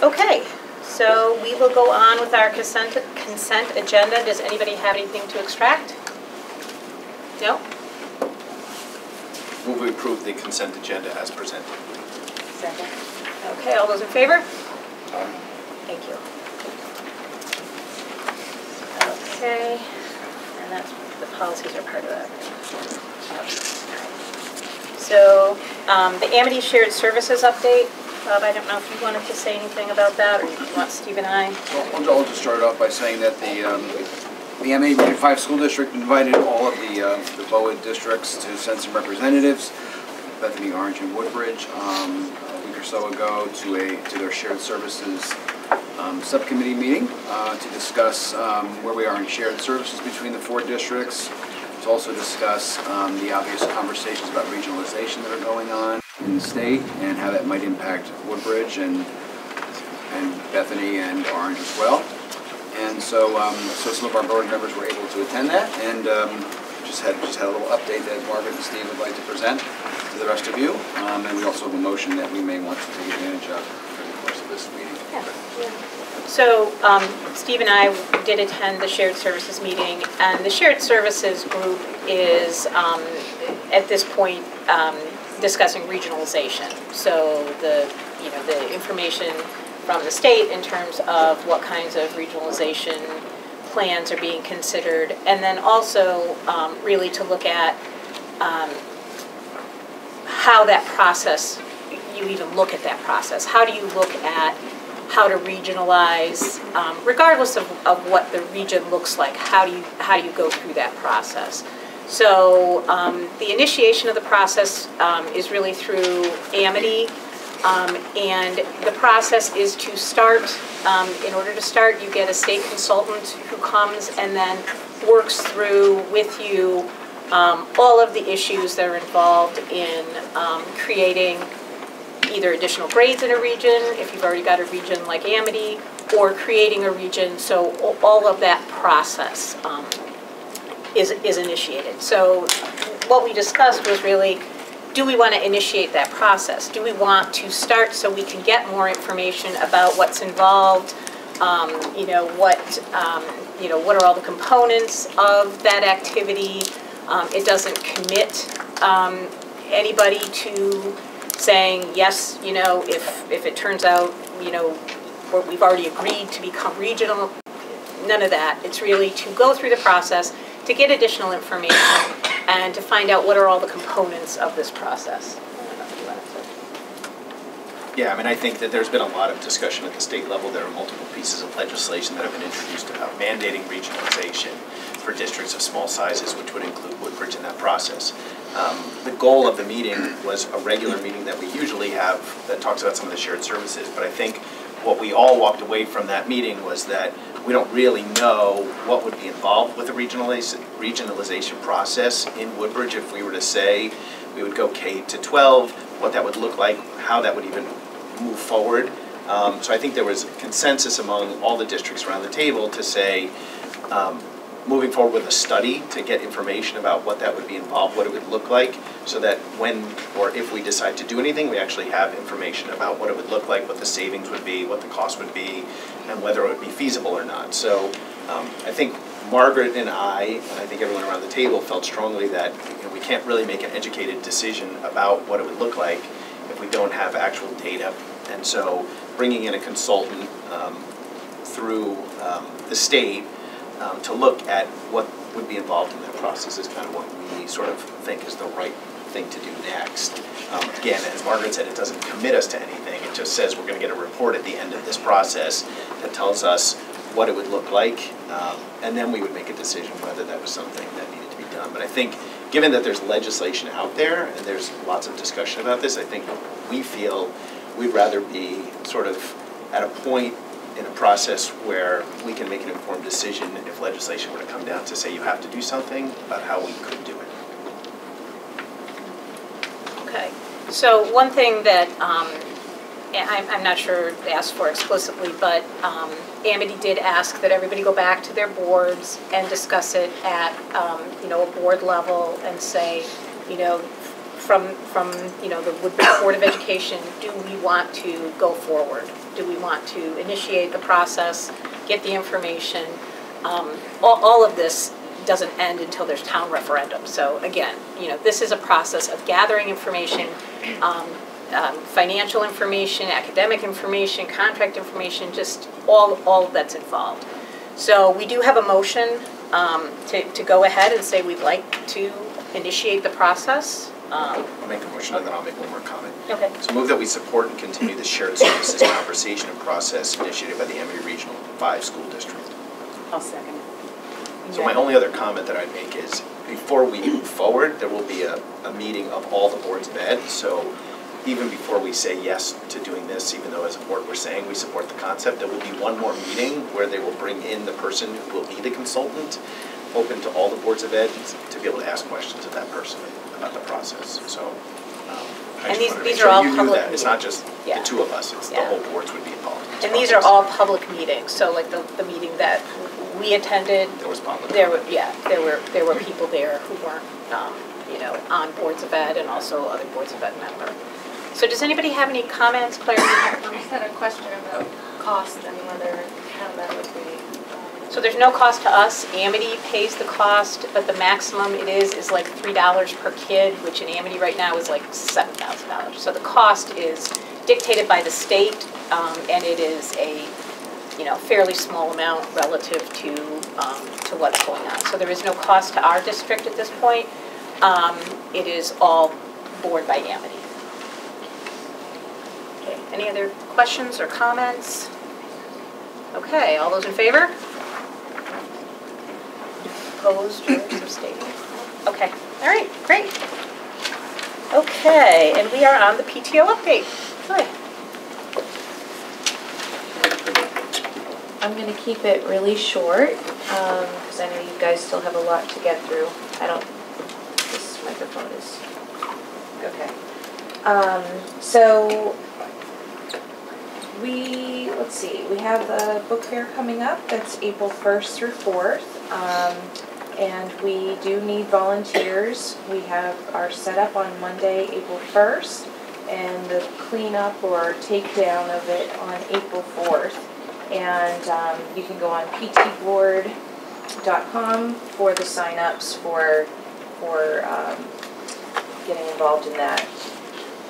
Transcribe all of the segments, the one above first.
Okay, so we will go on with our consent agenda. Does anybody have anything to extract? No? Move we approve the consent agenda as presented. Second. Okay, all those in favor? Thank you. Okay, and that's, the policies are part of that. So, the Amity Shared Services update. Bob, I don't know if you wanted to say anything about that, or you want Steve and I? Well, I'll just start off by saying that the Amity Regional School District invited all of the BOA districts to send some representatives, Bethany, Orange, and Woodbridge, a week or so ago to their shared services subcommittee meeting to discuss where we are in shared services between the 4 districts, to also discuss the obvious conversations about regionalization that are going on in the state and how that might impact Woodbridge and Bethany and Orange as well. And so, so some of our board members were able to attend that, and just had a little update that Margaret and Steve would like to present to the rest of you. And we also have a motion that we may want to take advantage of during the course of this meeting. Yeah. So Steve and I did attend the shared services meeting, and the shared services group is at this point discussing regionalization. So the information from the state in terms of what kinds of regionalization plans are being considered, and then also really to look at how that process, you even look at that process. How do you look at how to regionalize, regardless of what the region looks like? How do you go through that process? So the initiation of the process is really through Amity, and the process is to start. In order to start, you get a state consultant who comes and then works through with you all of the issues that are involved in creating either additional grades in a region, if you've already got a region like Amity, or creating a region. So all of that process is initiated. So what we discussed was really, do we want to initiate that process? Do we want to start so we can get more information about what's involved? What are all the components of that activity? It doesn't commit anybody to saying, yes, if it turns out, we've already agreed to become regional. None of that. It's really to go through the process, to get additional information, and to find out what are all the components of this process. Yeah, I mean, I think that there's been a lot of discussion at the state level. There are multiple pieces of legislation that have been introduced about mandating regionalization for districts of small sizes, which would include Woodbridge in that process. The goal of the meeting was a regular meeting that we usually have that talks about some of the shared services, but I think what we all walked away from that meeting was that we don't really know what would be involved with the regionalization process in Woodbridge. If we were to say we would go K to 12, what that would look like, how that would even move forward. So I think there was consensus among all the districts around the table to say, moving forward with a study to get information about what that would be involved, what it would look like, so that when or if we decide to do anything, we actually have information about what it would look like, what the savings would be, what the cost would be, and whether it would be feasible or not. So I think Margaret and I think everyone around the table felt strongly that we can't really make an educated decision about what it would look like if we don't have actual data. And so bringing in a consultant through the state to look at what would be involved in that process is kind of what we sort of think is the right thing to do next. Again, as Margaret said, it doesn't commit us to anything. It just says we're going to get a report at the end of this process that tells us what it would look like, and then we would make a decision whether that was something that needed to be done. But I think, given that there's legislation out there and there's lots of discussion about this, I think we feel we'd rather be sort of at a point in a process where we can make an informed decision if legislation were to come down to say you have to do something about how we could do it. Okay, so one thing that I'm not sure they asked for explicitly, but Amity did ask that everybody go back to their boards and discuss it at a board level and say, from the Woodbridge Board of Education, do we want to go forward Do we want to initiate the process, get the information? All of this doesn't end until there's town referendum. So again, this is a process of gathering information, financial information, academic information, contract information, just all that's involved. So we do have a motion to go ahead and say we'd like to initiate the process. I'll make the motion and then I'll make one more comment. Okay. So move that we support and continue the shared services conversation and process initiated by the Amity Regional 5 School District. I'll second it. So my only other comment that I'd make is, before we move forward, there will be a meeting of all the boards of ed. So even before we say yes to doing this, even though as a board we're saying we support the concept, there will be one more meeting where they will bring in the person who will be the consultant, open to all the boards of ed to be able to ask questions of that person about the process. So I just wanted to make sure you knew that. It's not just the two of us, it's the whole boards would be involved. And these are all public meetings, so like the meeting that we attended. There was public. There were people there who weren't, on boards of ed and also other boards of ed members. So does anybody have any comments, Claire? I just had a question about cost and whether how that would be. So there's no cost to us. Amity pays the cost, but the maximum it is like $3 per kid, which in Amity right now is like $7,000. So the cost is dictated by the state, and it is a fairly small amount relative to what's going on. So there is no cost to our district at this point. It is all borne by Amity. Okay. Any other questions or comments? Okay. All those in favor? Opposed or abstaining? Okay. All right. Great. Okay. And we are on the PTO update. Hi. I'm going to keep it really short because I know you guys still have a lot to get through. This microphone is, okay. So let's see, we have the book fair coming up. That's April 1st through 4th. And we do need volunteers. We have our setup on Monday, April 1st, and the cleanup or takedown of it on April 4th. And you can go on ptboard.com for the sign-ups for getting involved in that.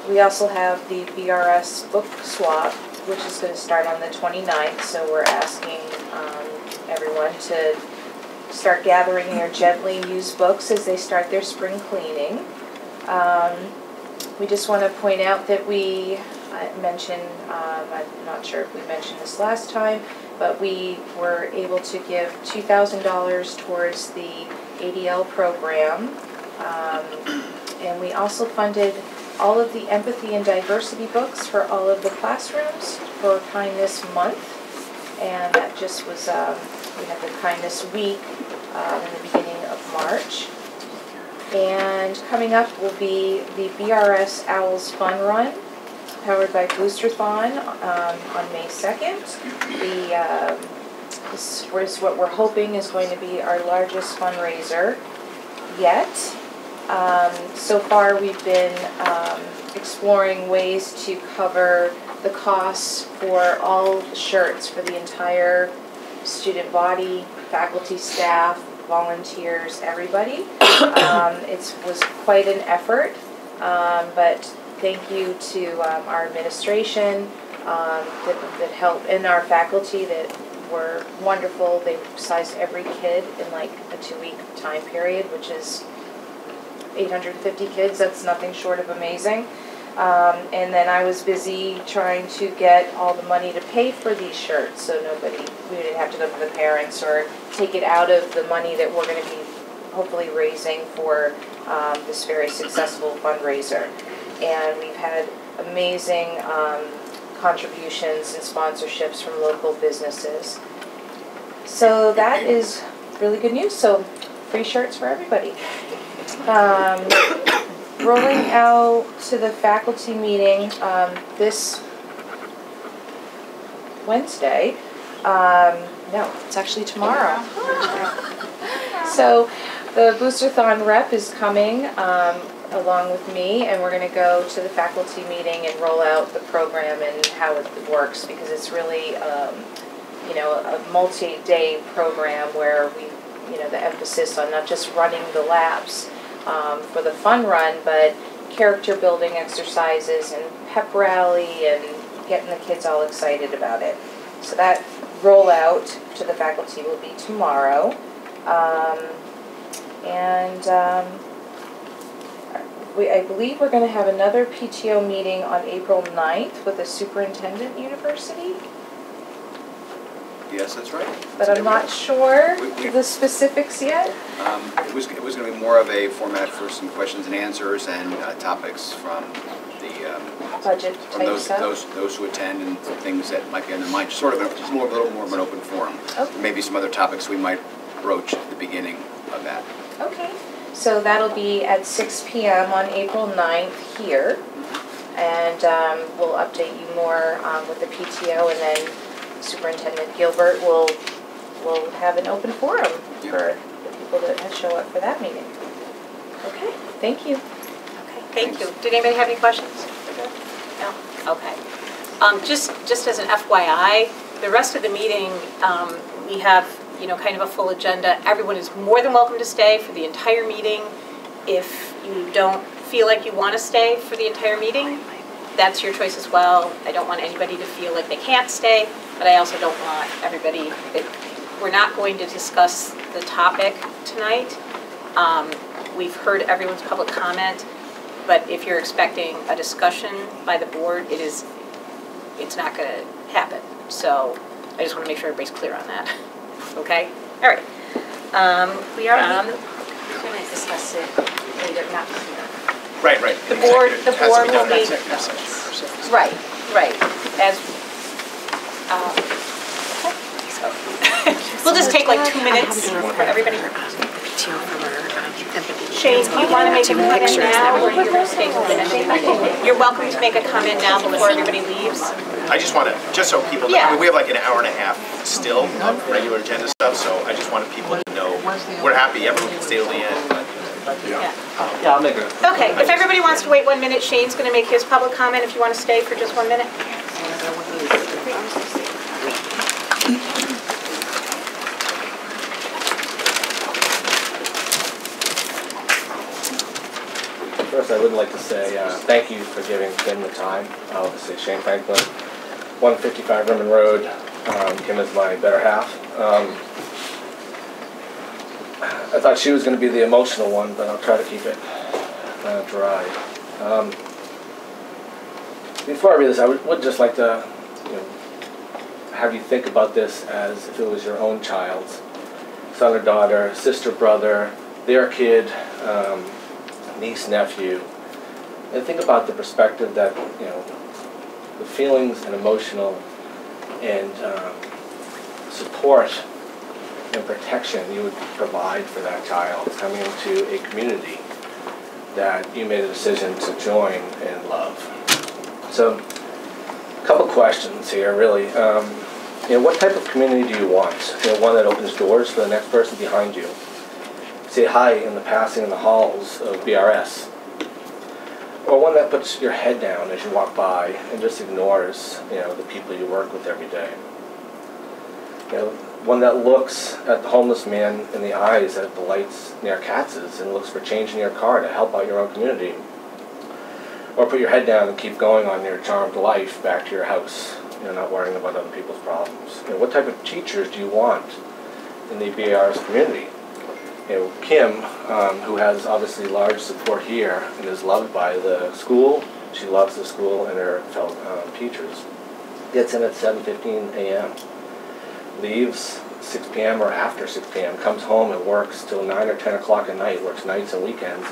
We also have the Vrs Book Swap, which is going to start on the 29th, so we're asking everyone to start gathering their gently used books as they start their spring cleaning. We just want to point out that we mentioned, I'm not sure if we mentioned this last time, but we were able to give $2,000 towards the ADL program. And we also funded all of the empathy and diversity books for all of the classrooms for Kindness Month. And that just was, we had the Kindness Week in the beginning of March. And coming up will be the BRS Owls Fun Run, powered by Boosterthon on May 2nd. This is what we're hoping is going to be our largest fundraiser yet. So far we've been exploring ways to cover the costs for all shirts for the entire student body, faculty, staff, volunteers, everybody. It was quite an effort, but thank you to our administration that helped, and our faculty that were wonderful. They sized every kid in like a 2-week time period, which is 850 kids. That's nothing short of amazing. And then I was busy trying to get all the money to pay for these shirts, so we didn't have to go to the parents or take it out of the money that we're going to be hopefully raising for this very successful fundraiser. And we've had amazing contributions and sponsorships from local businesses. So that is really good news. So free shirts for everybody. Rolling out to the faculty meeting this Wednesday. No, it's actually tomorrow. So the Boosterthon rep is coming along with me, and we're going to go to the faculty meeting and roll out the program and how it works, because it's really, you know, a multi-day program where we, you know, the emphasis on not just running the labs for the fun run, but character building exercises and pep rally and getting the kids all excited about it. So that rollout to the faculty will be tomorrow. I believe we're going to have another PTO meeting on April 9th with the Superintendent University. Yes, that's right. But I'm not sure the specifics yet. It was going to be more of a format for some questions and answers and topics from the Budget from type those stuff. those who attend and things that might be on their mind. Sort of a little more of an open forum. Okay. Maybe some other topics we might broach at the beginning of that. Okay. So that'll be at 6 p.m. on April 9th here. And we'll update you more with the PTO, and then Superintendent Gilbert will have an open forum for the people that show up for that meeting. Okay, thank you. Okay, thank you. Did anybody have any questions? No? Okay. Just as an FYI, the rest of the meeting, we have, you know, kind of a full agenda. Everyone is more than welcome to stay for the entire meeting. If you don't feel like you want to stay for the entire meeting, that's your choice as well. I don't want anybody to feel like they can't stay, but I also don't want everybody, we're not going to discuss the topic tonight. We've heard everyone's public comment, but if you're expecting a discussion by the board, it's not going to happen. So I just want to make sure everybody's clear on that. Okay? All right. We are on. We're going to discuss it later, not here. Right. The board will be. Right. As. So we'll just take like 2 minutes for everybody. Shane, do you want to make a comment now, or you're going to stay till the end? You're welcome to make a comment now before everybody leaves. I just want to, just so people know, I mean, we have like an hour and a half still of regular agenda stuff, so I just wanted people to know we're happy. Everyone can stay till the end. But Yeah, I'll make it. Okay, if everybody wants to wait 1 minute, Shane's going to make his public comment if you want to stay for just 1 minute. First, I would like to say thank you for giving Kim the time. Obviously, Shane Franklin, 155 Rimmon Road. Kim is my better half. I thought she was going to be the emotional one, but I'll try to keep it dry. Before I read this, I would just like to have you think about this as if it was your own child's son or daughter, sister, brother, their kid, niece, nephew, and think about the perspective that, the feelings and emotional and support and protection you would provide for that child coming into a community that you made a decision to join and love. So, a couple questions here, really. What type of community do you want? One that opens doors for the next person behind you. Say hi in the passing in the halls of BRS. Or one that puts your head down as you walk by and just ignores, the people you work with every day. One that looks at the homeless man in the eyes at the lights near Katz's and looks for change in your car to help out your own community. Or put your head down and keep going on your charmed life back to your house, not worrying about other people's problems. What type of teachers do you want in the BRS community? Kim, who has obviously large support here and is loved by the school, she loves the school and her fellow teachers, gets in at 7:15 a.m., leaves 6 p.m. or after 6 p.m., comes home and works till 9 or 10 o'clock at night, works nights and weekends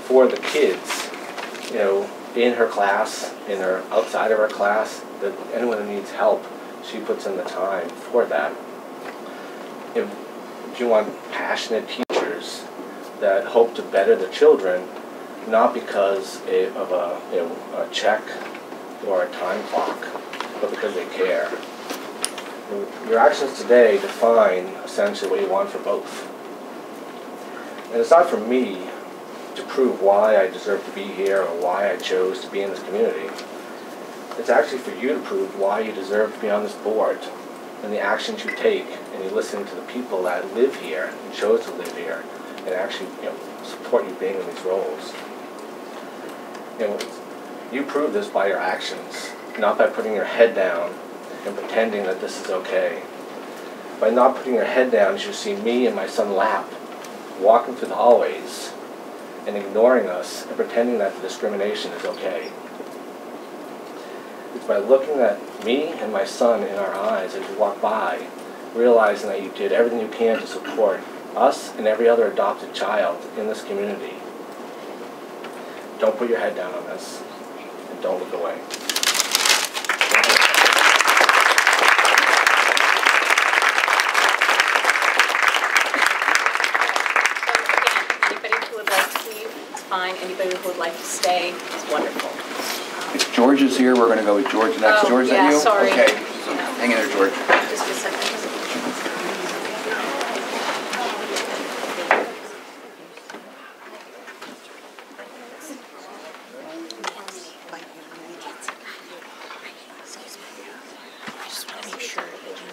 for the kids, in her class, outside of her class, that anyone who needs help, she puts in the time for that. Do you want passionate teachers that hope to better the children, not because of a check or a time clock, but because they care? Your actions today define essentially what you want for both. And it's not for me to prove why I deserve to be here or why I chose to be in this community. It's actually for you to prove why you deserve to be on this board and the actions you take, and you listen to the people that live here and chose to live here and actually support you being in these roles. You prove this by your actions, not by putting your head down and pretending that this is okay. By not putting your head down, as you see me and my son Lap walking through the hallways and ignoring us and pretending that the discrimination is okay. It's by looking at me and my son in our eyes as you walk by, realizing that you did everything you can to support us and every other adopted child in this community. Don't put your head down on this, and don't look away. Anybody who would like to leave, it's fine. Anybody who would like to stay, it's wonderful. If George is here, we're going to go with George next. Oh, George, is yeah, that you? sorry. Okay. Yeah. Hang in there, George. Just a second. I just want to make sure that you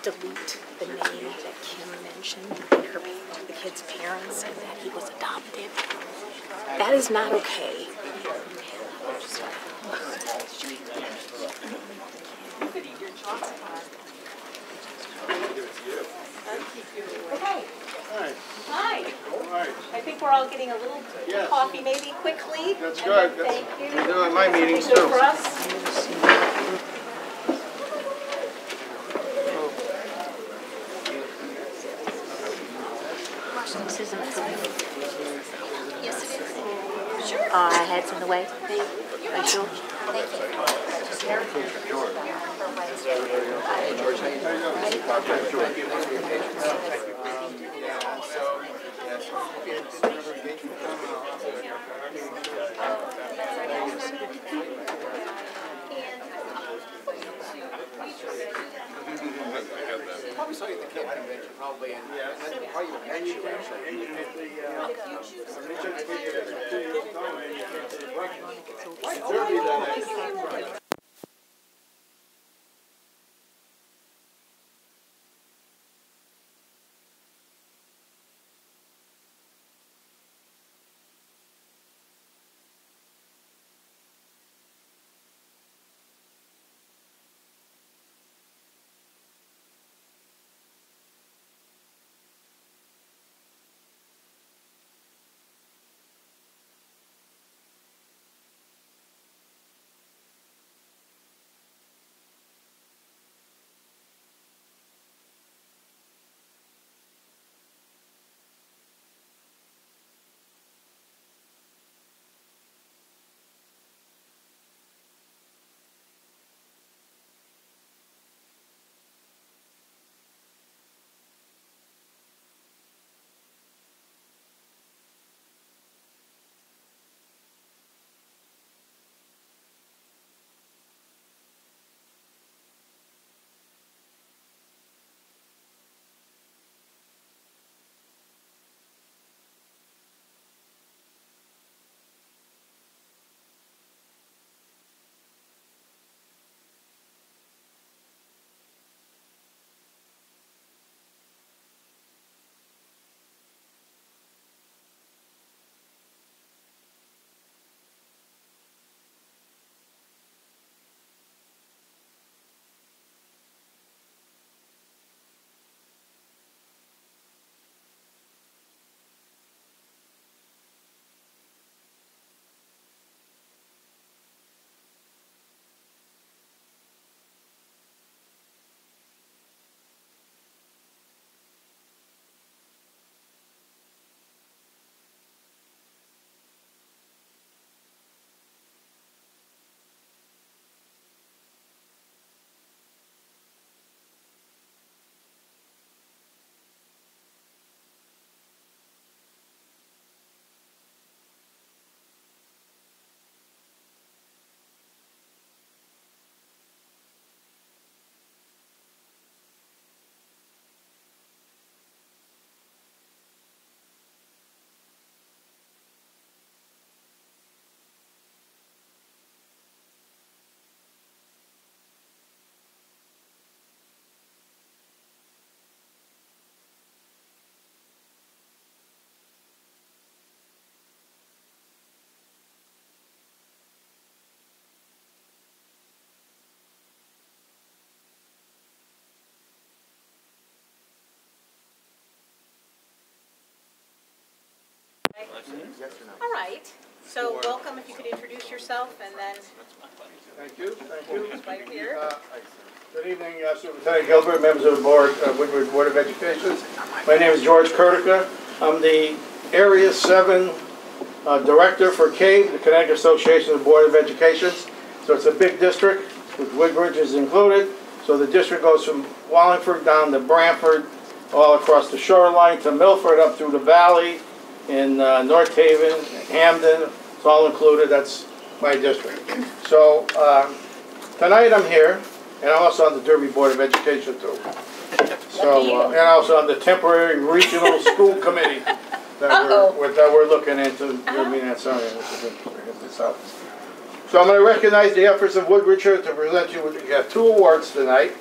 delete the name that Kim mentioned, the kid's parents, and that he was adopted. That is not okay. Okay. Hi. I think we're all getting a little coffee maybe quickly. That's good. Thank you. You're doing my meetings Good too. for us. This isn't food. Yes, it is. Sure. Our head's in the way. Are you sure? Probably saw you at the camp convention, probably, and how you had you actually. All right, so welcome, if you could introduce yourself and then Thank you. right here. Good evening, Superintendent Gilbert, members of the board, Woodbridge Board of Education. My name is George Kurtica. I'm the Area 7 Director for CAVE, the Connecticut Association of Board of Education. So it's a big district, with Woodbridge is included. So the district goes from Wallingford down to Branford, all across the shoreline to Milford, up through the valley, in North Haven, Hamden. It's all included. That's my district. So tonight I'm here. And I'm also on the Derby Board of Education too. So, and also on the temporary regional school committee that we're looking into. So I'm going to recognize the efforts of Woodbridge here to present you with, you have 2 awards tonight.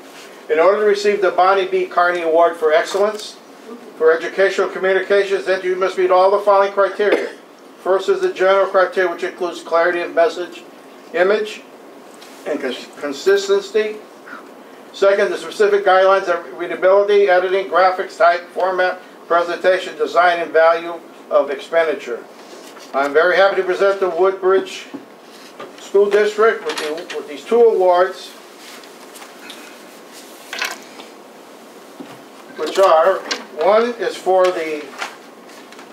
In order to receive the Bonnie B. Carney Award for Excellence for Educational Communications, then you must meet all the following criteria. First is the general criteria, which includes clarity of message, image, and consistency. Second, the specific guidelines of readability, editing, graphics, type, format, presentation, design, and value of expenditure. I'm very happy to present the Woodbridge School District with these 2 awards, which are, one is for the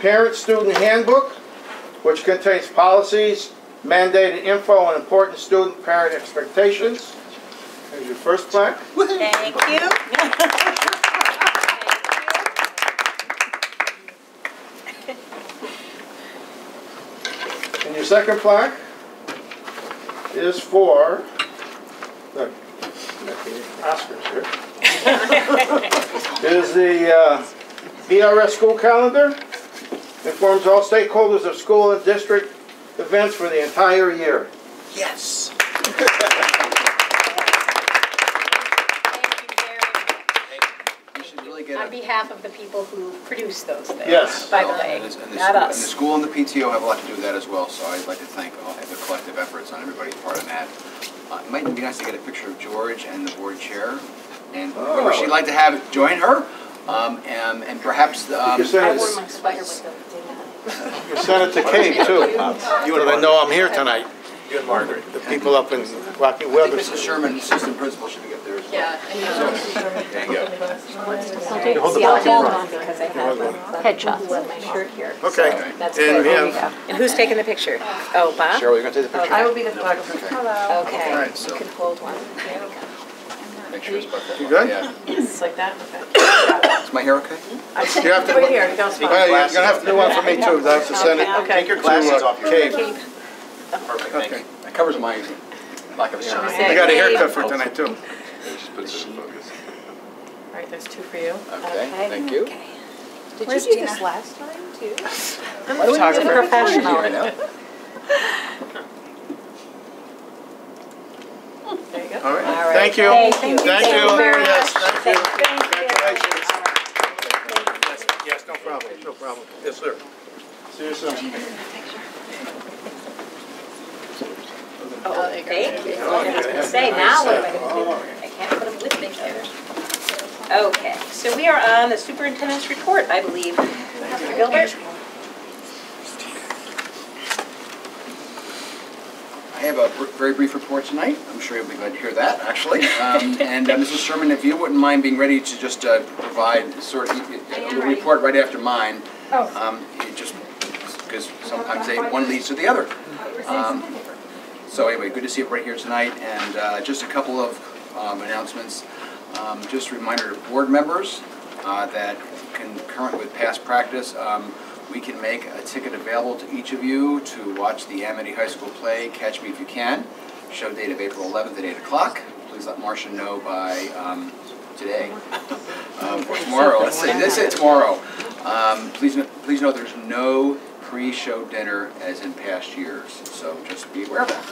Parent-Student Handbook, which contains policies, mandated info, and important student-parent expectations. Here's your first plaque. Thank you. And your second plaque is for the Oscars here. Is the VRS school calendar. Informs all stakeholders of school and district events for the entire year. Yes. On behalf of the people who produce those things, yes. By the way, not And us. the school and the PTO have a lot to do with that as well, so I'd like to thank all the collective efforts on everybody's part on that. It might be nice to get a picture of George and the board chair, and whoever she'd like to have join her, and perhaps... I wore my sweater with them. You sent it to Kate, too. You and I know I'm here tonight. You and Margaret. The people up in Rocky I think Weather. Mrs. Sherman, assistant principal, should be up there as well. Yeah, There you go. See, I'll hold on because I have headshots on my shirt here. Okay. So that's And good. we have- And who's taking the picture? Oh, Bob? Cheryl, you're going to take the picture? I will be the photographer. Hello. Okay, All right, so- you can hold one. There we go. Make sure it's about that. You good? Yeah. It's like that? Okay. Is my hair okay? You have to, Right here, it goes fine. Well, you're gonna have to do one for me too. I have to send it Okay. Take your glasses off your Kate. Perfect, thank you. That covers my lack of shine. I got a haircut for tonight too. All right, there's 2 for you. Okay, thank you. Did you do this last time too? I'm a photographer. Professional. I know. There you go. All right. All right. Thank you. Thank you. Thank you. very Yes, much. thank you. Thank you. Congratulations. All right. Yes, no problem. No problem. Yes, sir. See you soon. Oh, thank you. I was going to say, now what am I going to do? I can't put them with me here. Okay, so we are on the superintendent's report, I believe. Mr. Gilbert? I have a very brief report tonight. I'm sure you'll be glad to hear that, actually. And Mrs. Sherman, if you wouldn't mind being ready to just provide sort of a report right after mine. Just because sometimes one leads to the other. So anyway, good to see everybody here tonight. And just a couple of announcements. Just a reminder to board members that concurrent with past practice, we can make a ticket available to each of you to watch the Amity High School play, Catch Me If You Can. Show date of April 11th at 8 o'clock. Please let Marcia know by today. Or tomorrow, let's say tomorrow. Please note there's no pre-show dinner as in past years, so just be aware of that.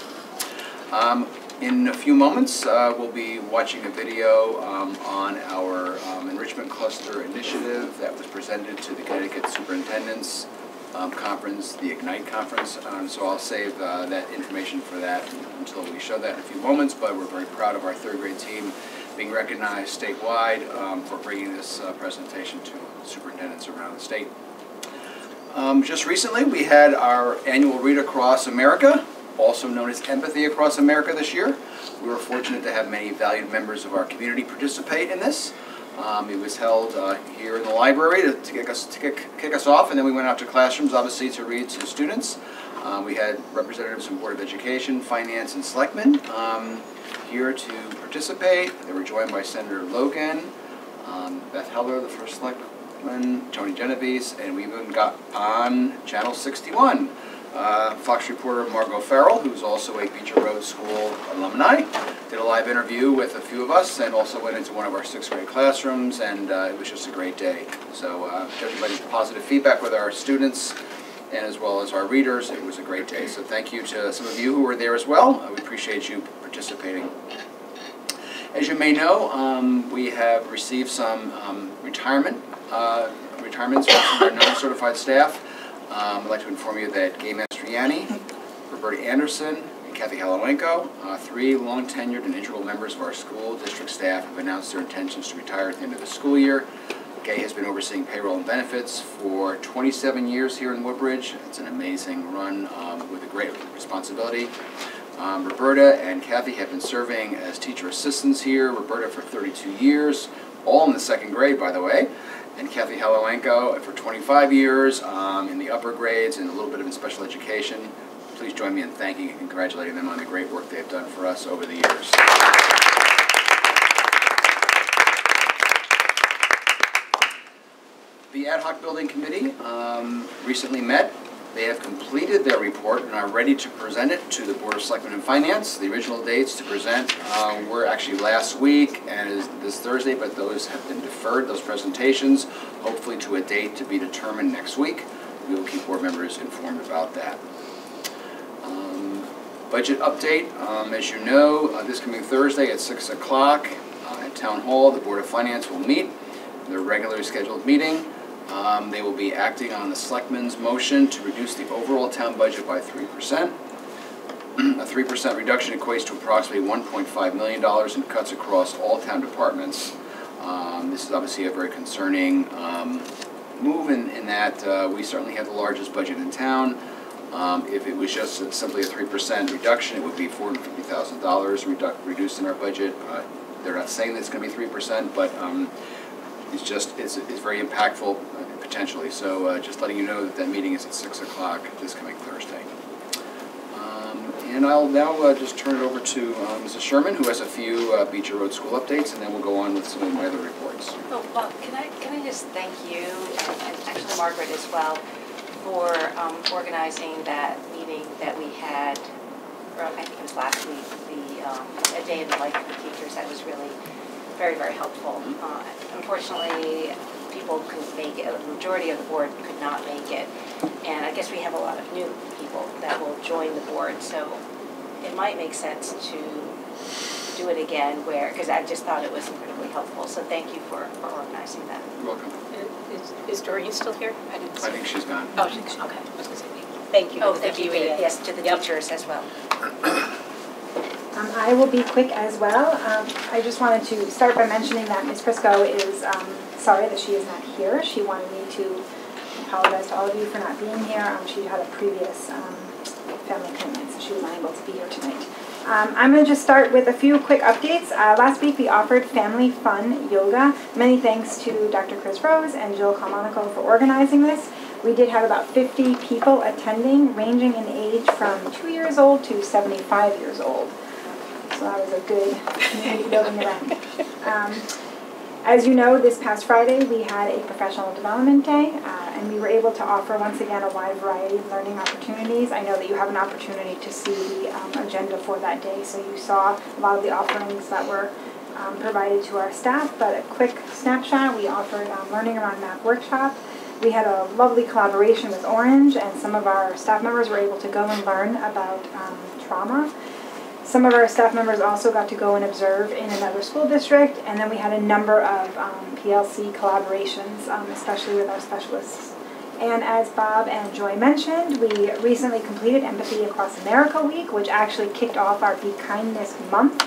In a few moments, we'll be watching a video on our Enrichment Cluster initiative that was presented to the Connecticut Superintendent's Conference, the Ignite Conference. So I'll save that information for that until we show that in a few moments, but we're very proud of our third grade team being recognized statewide for bringing this presentation to superintendents around the state. Just recently, we had our annual Read Across America, also known as Empathy Across America this year. We were fortunate to have many valued members of our community participate in this. It was held here in the library to kick us off, and then we went out to classrooms, obviously, to read to students. We had representatives from Board of Education, Finance, and Selectmen here to participate. They were joined by Senator Logan, Beth Heller, the first Selectman, Tony Genovese, and we even got on Channel 61. Fox reporter Margot Farrell, who's also a Beecher Road School alumni, did a live interview with a few of us and also went into one of our 6th grade classrooms, and it was just a great day. So everybody's positive feedback with our students and as well as our readers. It was a great day. So thank you to some of you who were there as well. We appreciate you participating. As you may know, we have received some retirements from some of our non-certified staff. I'd like to inform you that Gay Mastriani, Roberta Anderson, and Kathy Halowenko, 3 long-tenured and integral members of our school district staff, have announced their intentions to retire at the end of the school year. Gay has been overseeing payroll and benefits for 27 years here in Woodbridge. It's an amazing run with a great responsibility. Roberta and Kathy have been serving as teacher assistants here. Roberta for 32 years, all in the 2nd grade, by the way. And Kathy Halowenko for 25 years in the upper grades and a little bit of in special education. Please join me in thanking and congratulating them on the great work they've done for us over the years. The Ad Hoc Building Committee recently met. They have completed their report and are ready to present it to the Board of Selectmen and Finance. The original dates to present were actually last week and is this Thursday, but those have been deferred, those presentations, hopefully to a date to be determined next week. We will keep board members informed about that. Budget update, as you know, this coming Thursday at 6 o'clock at Town Hall, the Board of Finance will meet, their regularly scheduled meeting. They will be acting on the Selectmen's motion to reduce the overall town budget by 3%. A 3% reduction equates to approximately $1.5 million in cuts across all town departments. This is obviously a very concerning move in that we certainly have the largest budget in town. If it was just simply a 3% reduction, it would be $450,000 reduced in our budget. They're not saying that it's going to be 3%, but it's very impactful potentially. So just letting you know that that meeting is at 6 o'clock this coming Thursday. And I'll now just turn it over to Mrs. Sherman, who has a few Beecher Road School updates, and then we'll go on with some of my other reports. Oh, well, can I just thank you, and actually Margaret as well, for organizing that meeting that we had, or I think it was last week, a day in the life of the teachers. That was really very, very helpful. Unfortunately, people couldn't make it. The majority of the board could not make it. And I guess we have a lot of new people that will join the board. So it might make sense to do it again because I just thought it was incredibly helpful. So thank you for organizing that. You're welcome. Is Doreen still here? I think she's gone. Oh, she's gone. Okay. I was going to say thank you. Oh, thank you. Yes, to the teachers as well. I will be quick as well. I just wanted to start by mentioning that Ms. Prisco is sorry that she is not here. She wanted me to apologize to all of you for not being here. She had a previous family commitment, so she was unable to be here tonight. I'm going to just start with a few quick updates. Last week we offered Family Fun Yoga. Many thanks to Dr. Chris Rose and Jill Calmonico for organizing this. We did have about 50 people attending, ranging in age from 2 years old to 75 years old. So that was a good community building event. As you know, this past Friday we had a professional development day, and we were able to offer once again a wide variety of learning opportunities. I know that you have an opportunity to see the agenda for that day, so you saw a lot of the offerings that were provided to our staff, but a quick snapshot, we offered Learning Around Math workshop. We had a lovely collaboration with Orange, and some of our staff members were able to go and learn about trauma. Some of our staff members also got to go and observe in another school district, and then we had a number of PLC collaborations, especially with our specialists. And as Bob and Joy mentioned, we recently completed Empathy Across America Week, which actually kicked off our Be Kindness Month.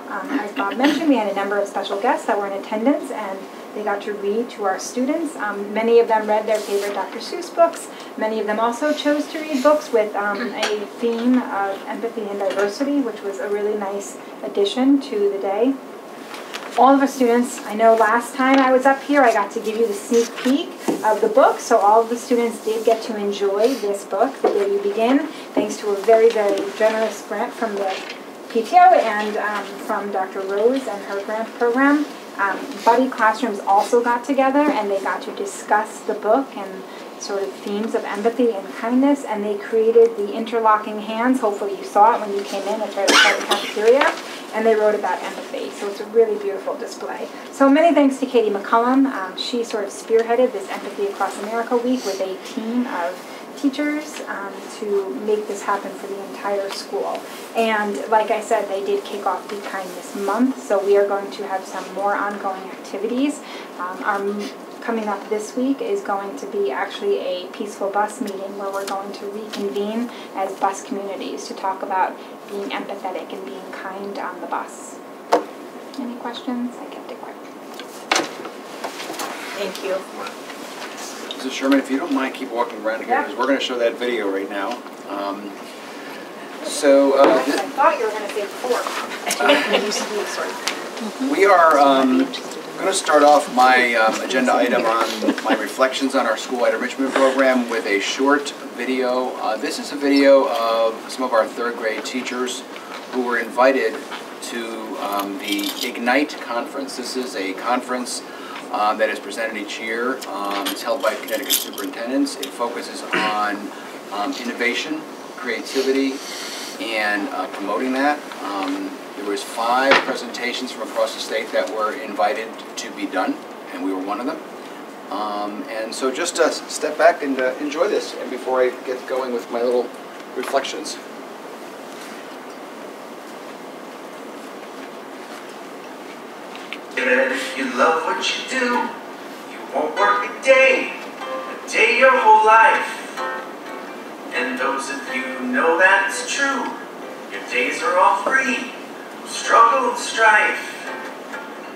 As Bob mentioned, we had a number of special guests that were in attendance, and they got to read to our students. Many of them read their favorite Dr. Seuss books. Many of them also chose to read books with a theme of empathy and diversity, which was a really nice addition to the day. All of our students, I know last time I was up here, I got to give you the sneak peek of the book, so all of the students did get to enjoy this book, The Day You Begin, thanks to a very, very generous grant from the PTO and from Dr. Rose and her grant program. Buddy classrooms also got together and they got to discuss the book and sort of themes of empathy and kindness, and they created the interlocking hands. Hopefully you saw it when you came in. It's right outside the cafeteria. And they wrote about empathy, so it's a really beautiful display. So many thanks to Katie McCullum. She sort of spearheaded this Empathy Across America Week with a team of teachers to make this happen for the entire school. And like I said, they did kick off Be Kind this month, so we are going to have some more ongoing activities. Coming up this week is going to be actually a peaceful bus meeting where we're going to reconvene as bus communities to talk about being empathetic and being kind on the bus. Any questions? I kept it quick. Thank you. Mrs. Sherman, if you don't mind, keep walking around here, because we're going to show that video right now. I thought you were going to say four. We are I'm going to start off my agenda item on my reflections on our school-wide enrichment program with a short video. This is a video of some of our third grade teachers who were invited to the Ignite conference. This is a conference that is presented each year. It's held by Connecticut superintendents. It focuses on innovation, creativity, and promoting that. There was 5 presentations from across the state that were invited to be done, and we were one of them. And so just step back and enjoy this, and before I get going with my little reflections. If you love what you do, you won't work a day your whole life. And those of you who know that it's true, your days are all free of struggle and strife.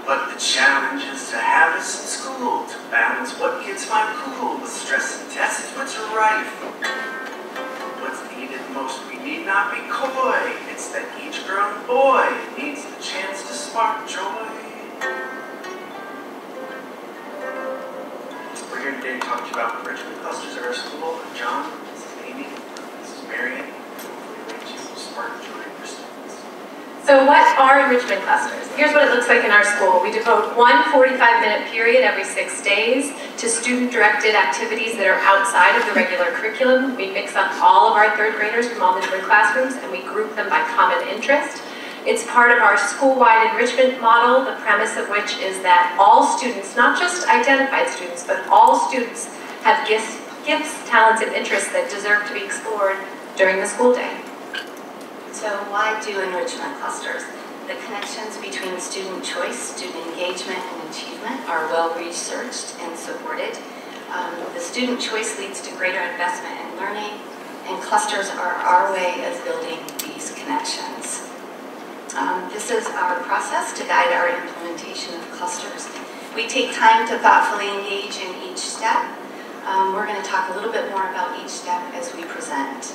But the challenge is to have us in school to balance what gets my cool with stress and tests which are rife. What's needed most, we need not be coy. It's that each girl and boy needs the chance to spark joy. We're here today to talk to you about enrichment clusters at our school. I'm John, this is Amy, this is Marion. Hopefully we will spark joy in your students. So what are enrichment clusters? Here's what it looks like in our school. We devote one 45-minute period every 6 days to student-directed activities that are outside of the regular curriculum. We mix up all of our third graders from all the different classrooms and we group them by common interest. It's part of our school-wide enrichment model, the premise of which is that all students, not just identified students, but all students have gifts, talents, and interests that deserve to be explored during the school day. So why do enrichment clusters? The connections between student choice, student engagement, and achievement are well researched and supported. The student choice leads to greater investment in learning, and clusters are our way of building these connections. This is our process to guide our implementation of clusters. We take time to thoughtfully engage in each step. We're going to talk a little bit more about each step as we present.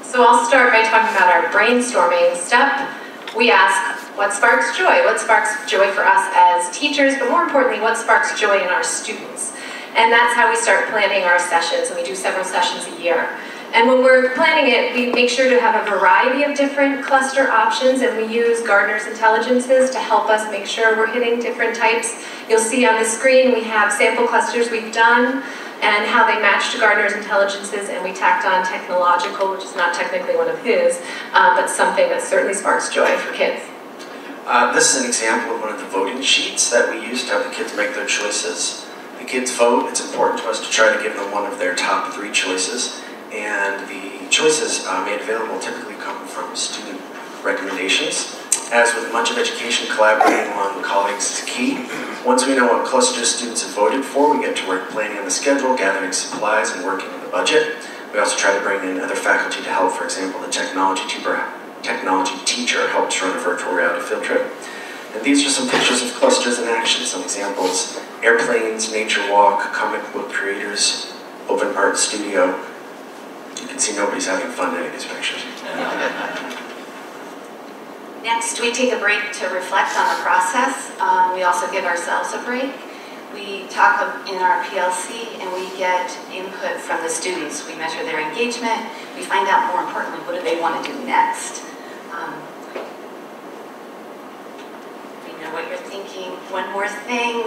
So I'll start by talking about our brainstorming step. We ask, what sparks joy? What sparks joy for us as teachers, but more importantly, what sparks joy in our students? And that's how we start planning our sessions, and we do several sessions a year. And when we're planning it, we make sure to have a variety of different cluster options, and we use Gardner's Intelligences to help us make sure we're hitting different types. You'll see on the screen we have sample clusters we've done and how they match to Gardner's Intelligences, and we tacked on technological, which is not technically one of his, but something that certainly sparks joy for kids. This is an example of one of the voting sheets that we use to have the kids make their choices. The kids vote. It's important to us to try to give them one of their top 3 choices. And the choices made available typically come from student recommendations. As with much of education, collaborating among colleagues is key. Once we know what clusters students have voted for, we get to work planning on the schedule, gathering supplies, and working on the budget. We also try to bring in other faculty to help. For example, the technology teacher helped run a virtual reality field trip. And these are some pictures of clusters in action, some examples. Airplanes, nature walk, comic book creators, open art studio. You can see nobody's having fun in any of these pictures. Next, we take a break to reflect on the process. We also give ourselves a break. We talk in our PLC and we get input from the students. We measure their engagement. We find out, more importantly, what do they want to do next. We know what you're thinking. One more thing.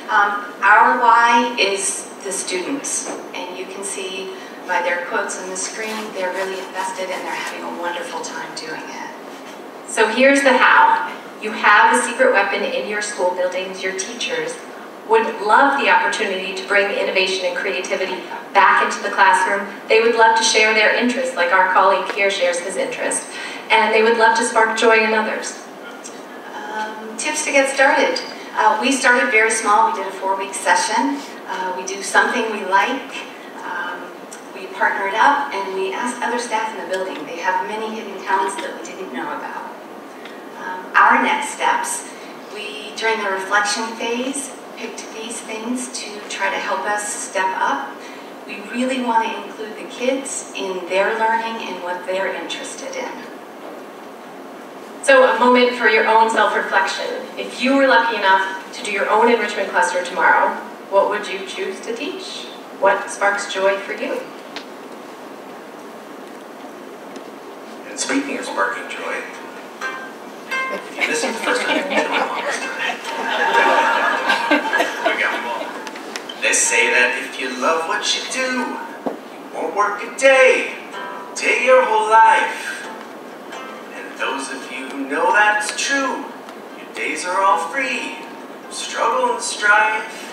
Our why is the students. And you can see by their quotes on the screen, they're really invested and they're having a wonderful time doing it. So here's the how. You have a secret weapon in your school buildings. Your teachers would love the opportunity to bring innovation and creativity back into the classroom. They would love to share their interests, like our colleague here shares his interest. And they would love to spark joy in others. Tips to get started. We started very small. We did a 4-week session. We do something we like. We partnered up and we asked other staff in the building. They have many hidden talents that we didn't know about. Our next steps, we, during the reflection phase, picked these things to try to help us step up. We really want to include the kids in their learning and what they're interested in. So a moment for your own self-reflection. If you were lucky enough to do your own enrichment cluster tomorrow, what would you choose to teach? What sparks joy for you? And speaking of sparking joy, this is the first time you've been joy along this time. We got them all. They say that if you love what you do, you won't work a day your whole life. And those of you who know that's true, your days are all free from struggle and strife.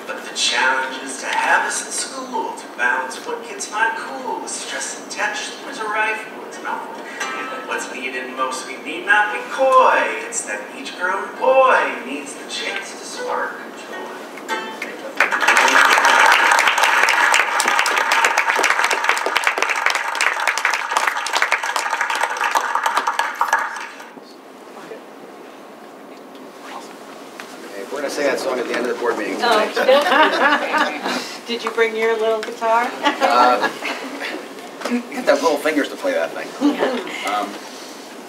But the challenge is to have us in school to balance what kids find cool with stress and tension. There's a rifle, it's not. What's needed most, we need not be coy. It's that each girl and boy needs the chance to spark joy. Okay, we're going to sing that song at the end of the board meeting tonight. Did you bring your little guitar? You have to have little fingers to play that thing.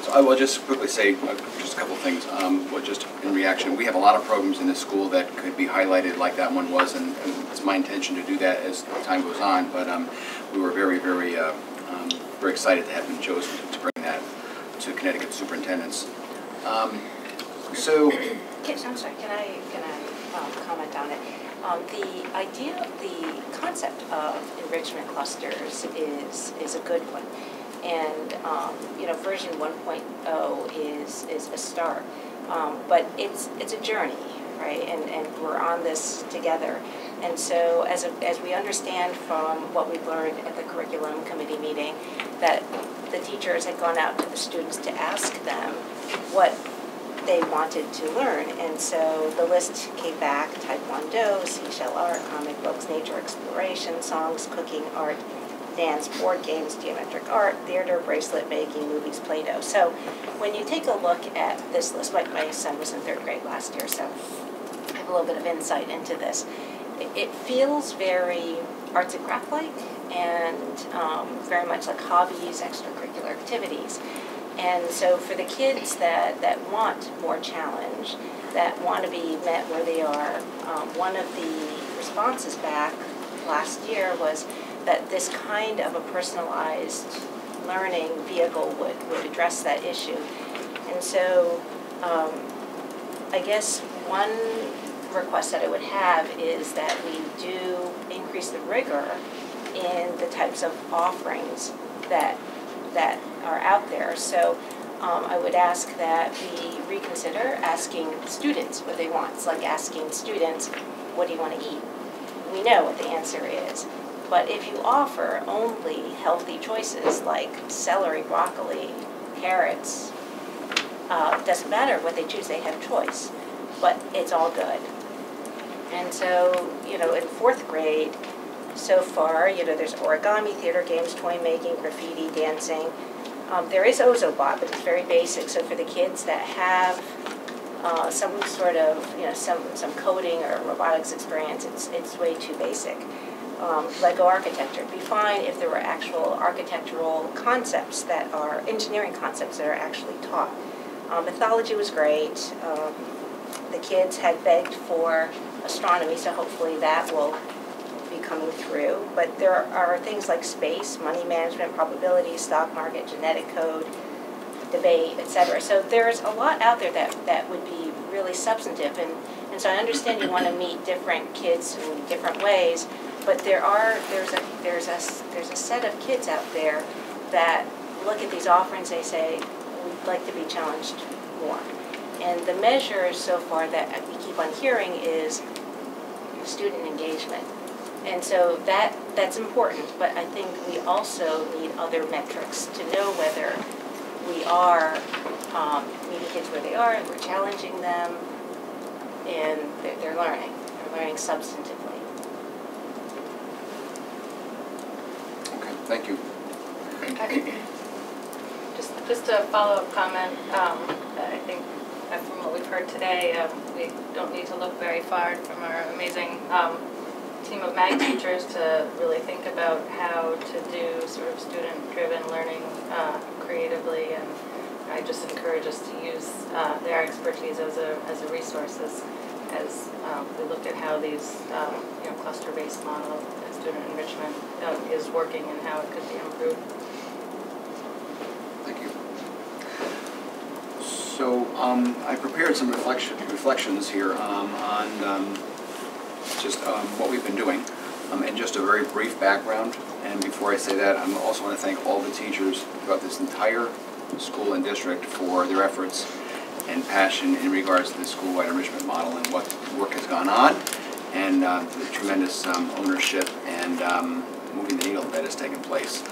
So I will just quickly say just a couple things. Well, just in reaction, we have a lot of programs in this school that could be highlighted like that one was, and it's my intention to do that as time goes on. But we were very, very, very excited to have been chosen to bring that to Connecticut superintendents. So, I'm sorry. Can I comment on it? The concept of enrichment clusters is a good one, and version 1.0 is a start, but it's a journey, right? And we're on this together, and so as we understand from what we've learned at the curriculum committee meeting, that the teachers had gone out to the students to ask them what they wanted to learn, and so the list came back: Taekwondo, seashell art, comic books, nature exploration, songs, cooking, art, dance, board games, geometric art, theater, bracelet making, movies, Play-Doh. So when you take a look at this list, my son was in 3rd grade last year, so I have a little bit of insight into this. It feels very arts and craft-like, and very much like hobbies, extracurricular activities. And so for the kids that want more challenge, that want to be met where they are, one of the responses back last year was that this kind of a personalized learning vehicle would address that issue. And so I guess one request that I would have is that we do increase the rigor in the types of offerings that are out there. So I would ask that we reconsider asking students what they want. It's like asking students, what do you want to eat? We know what the answer is. But if you offer only healthy choices like celery, broccoli, carrots, doesn't matter what they choose, they have choice. But it's all good. And so, in 4th grade, so far, there's origami, theater games, toy making, graffiti, dancing. There is Ozobot, but it's very basic. So for the kids that have some sort of, some coding or robotics experience, it's way too basic. Lego architecture. It'd be fine if there were actual architectural concepts that are, engineering concepts that are actually taught. Mythology was great. The kids had begged for astronomy, so hopefully that will be coming through. But there are things like space, money management, probability, stock market, genetic code, debate, etc. So there's a lot out there that would be really substantive. And so I understand you want to meet different kids in different ways, but there's a set of kids out there that look at these offerings, they say, we'd like to be challenged more. And the measure so far that we keep on hearing is student engagement. And so that's important, but I think we also need other metrics to know whether we are meeting kids where they are, and we're challenging them, and they're learning substantively. Okay, thank you. Just a follow-up comment. I think from what we've heard today, we don't need to look very far from our amazing team of MAG teachers to really think about how to do sort of student-driven learning creatively, and I just encourage us to use their expertise as a resource as we look at how these cluster-based model of student enrichment is working and how it could be improved. Thank you. So I prepared some reflections here on just what we've been doing, and just a very brief background. And before I say that, I also want to thank all the teachers throughout this entire school and district for their efforts and passion in regards to the school-wide enrichment model and what work has gone on, and the tremendous ownership and moving the needle that has taken place.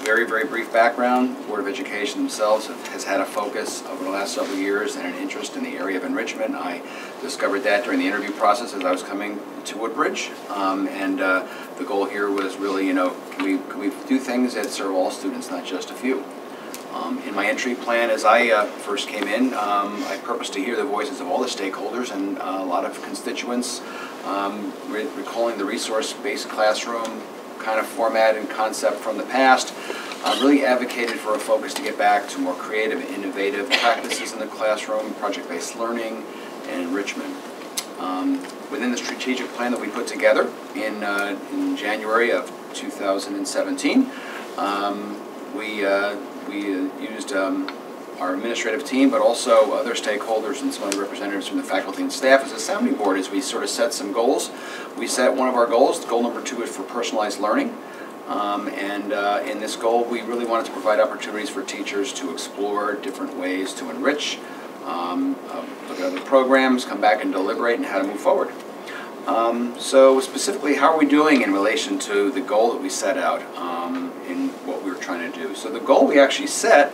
Very, very brief background. The Board of Education themselves has had a focus over the last several years and an interest in the area of enrichment. I discovered that during the interview process as I was coming to Woodbridge, and the goal here was really, can we do things that serve all students, not just a few. In my entry plan, as I first came in, I purposed to hear the voices of all the stakeholders and a lot of constituents, recalling the resource-based classroom kind of format and concept from the past. Really advocated for a focus to get back to more creative and innovative practices in the classroom, project-based learning, and enrichment. Within the strategic plan that we put together in January of 2017, we used our administrative team, but also other stakeholders and some other representatives from the faculty and staff as a sounding board as we sort of set some goals. We set one of our goals. Goal number 2 is for personalized learning. In this goal, we really wanted to provide opportunities for teachers to explore different ways to enrich, look at other programs, come back and deliberate on how to move forward. So specifically, how are we doing in relation to the goal that we set out in what we were trying to do? So the goal we actually set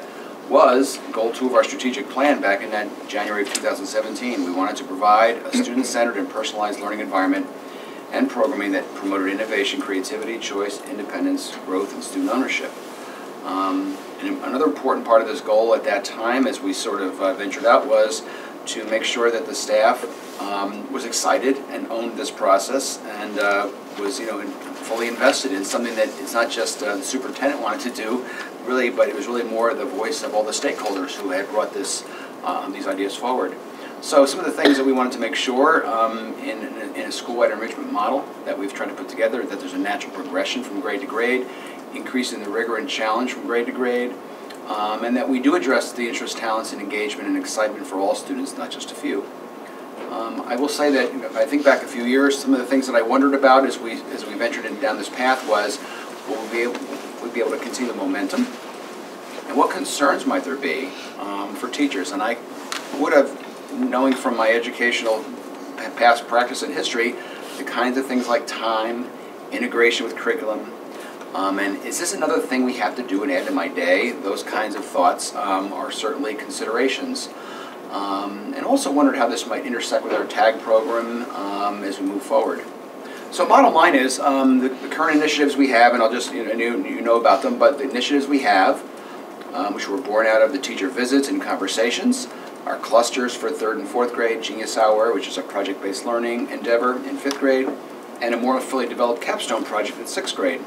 was goal 2 of our strategic plan back in that January of 2017. We wanted to provide a student-centered and personalized learning environment and programming that promoted innovation, creativity, choice, independence, growth, and student ownership. And another important part of this goal at that time, as we sort of ventured out, was to make sure that the staff was excited and owned this process and was, fully invested in something that it's not just the superintendent wanted to do, really, but it was really more the voice of all the stakeholders who had brought this, these ideas forward. So some of the things that we wanted to make sure in a school-wide enrichment model that we've tried to put together, that there's a natural progression from grade to grade, increasing the rigor and challenge from grade to grade, and that we do address the interest, talents, and engagement and excitement for all students, not just a few. I will say that if I think back a few years, some of the things that I wondered about as we ventured down this path was, will we be able to continue the momentum? And what concerns might there be for teachers? And I would have, knowing from my educational past practice and history, the kinds of things like time, integration with curriculum, and is this another thing we have to do and add to my day? Those kinds of thoughts are certainly considerations. And also wondered how this might intersect with our TAG program as we move forward. So bottom line is, the current initiatives we have, and I'll just, you know about them, but the initiatives we have which were born out of the teacher visits and conversations, our clusters for 3rd and 4th grade, Genius Hour, which is a project-based learning endeavor in 5th grade, and a more fully developed capstone project in 6th grade.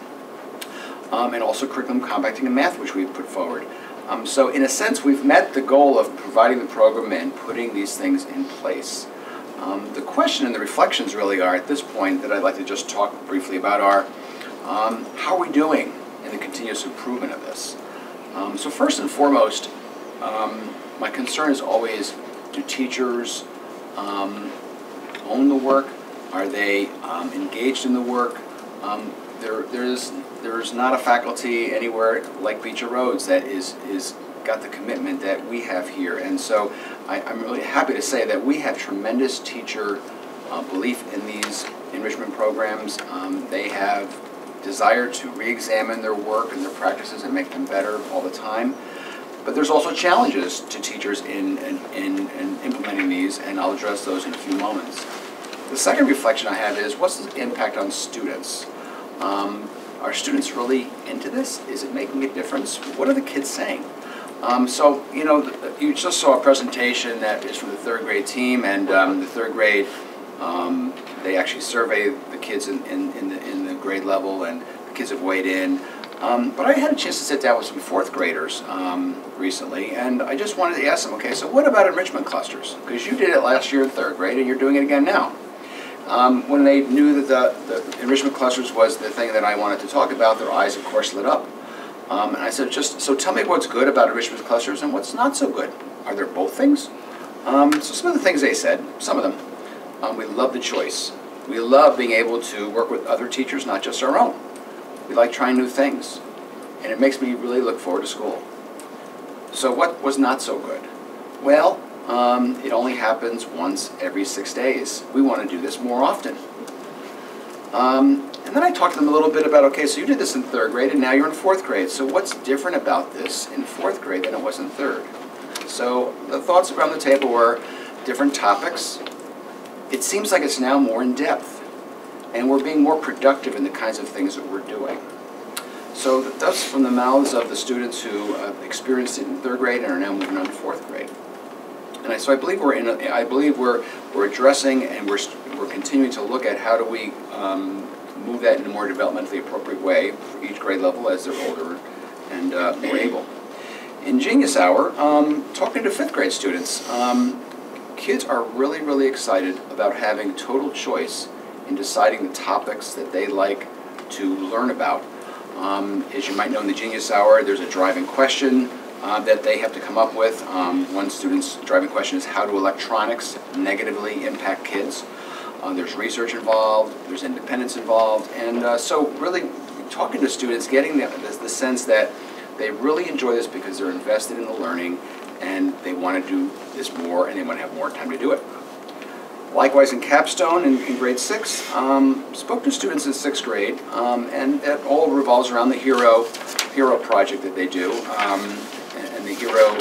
And also curriculum compacting in math, which we've put forward. So in a sense, we've met the goal of providing the program and putting these things in place. The question and the reflections really are, at this point, that I'd like to just talk briefly about are, how are we doing in the continuous improvement of this? So first and foremost, my concern is always, do teachers own the work? Are they engaged in the work? There's not a faculty anywhere like Beecher Rhodes that is got the commitment that we have here, and so I'm really happy to say that we have tremendous teacher belief in these enrichment programs. They have desire to re-examine their work and their practices and make them better all the time. But there's also challenges to teachers in implementing these, and I'll address those in a few moments. The second reflection I have is, what's the impact on students? Are students really into this? Is it making a difference? What are the kids saying? So, you know, you just saw a presentation that is from the 3rd grade team, and the 3rd grade, they actually surveyed the kids in the grade level, and the kids have weighed in. But I had a chance to sit down with some 4th graders recently, and I just wanted to ask them, okay, so what about enrichment clusters? Because you did it last year in 3rd grade, and you're doing it again now. When they knew that the enrichment clusters was the thing that I wanted to talk about, their eyes, of course, lit up. And I said, so tell me what's good about enrichment clusters and what's not so good. Are there both things? So some of the things they said, some of them, we love the choice. We love being able to work with other teachers, not just our own. We like trying new things, and it makes me really look forward to school. So what was not so good? Well, it only happens once every 6 days. We want to do this more often. And then I talked to them a little bit about, okay, so you did this in 3rd grade, and now you're in 4th grade. So what's different about this in 4th grade than it was in 3rd? So the thoughts around the table were different topics. It seems like it's now more in depth, and we're being more productive in the kinds of things that we're doing. So that's from the mouths of the students who experienced it in 3rd grade and are now moving on to 4th grade. And so I believe we're addressing, and we're continuing to look at how do we move that in a more developmentally appropriate way for each grade level as they're older and more able. In Genius Hour, talking to 5th grade students, kids are really, really excited about having total choice in deciding the topics that they like to learn about. As you might know, in the Genius Hour, there's a driving question that they have to come up with. One student's driving question is, how do electronics negatively impact kids? There's research involved, there's independence involved, and so really talking to students, getting the sense that they really enjoy this because they're invested in the learning and they want to do this more and they want to have more time to do it. Likewise in capstone in grade 6, spoke to students in 6th grade, and that all revolves around the hero project that they do, and the hero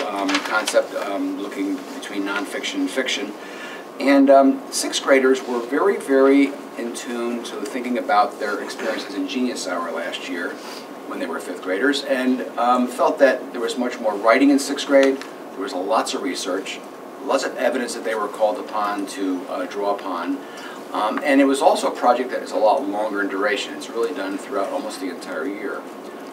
concept, looking between nonfiction and fiction. And 6th graders were very, very in tune to thinking about their experiences in Genius Hour last year when they were 5th graders, and felt that there was much more writing in 6th grade. There was lots of research, lots of evidence that they were called upon to draw upon. And it was also a project that is a lot longer in duration. It's really done throughout almost the entire year.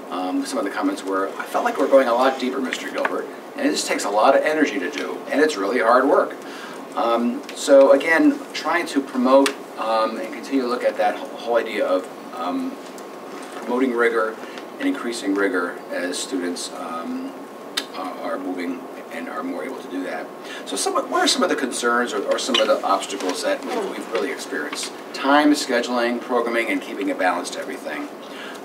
Some of the comments were, I felt like we're going a lot deeper, Mr. Gilbert, and it just takes a lot of energy to do, and it's really hard work. So again, trying to promote and continue to look at that whole idea of promoting rigor and increasing rigor as students are moving and are more able to do that. So what are some of the concerns or some of the obstacles that we've really experienced? Time, scheduling, programming, and keeping a balance to everything.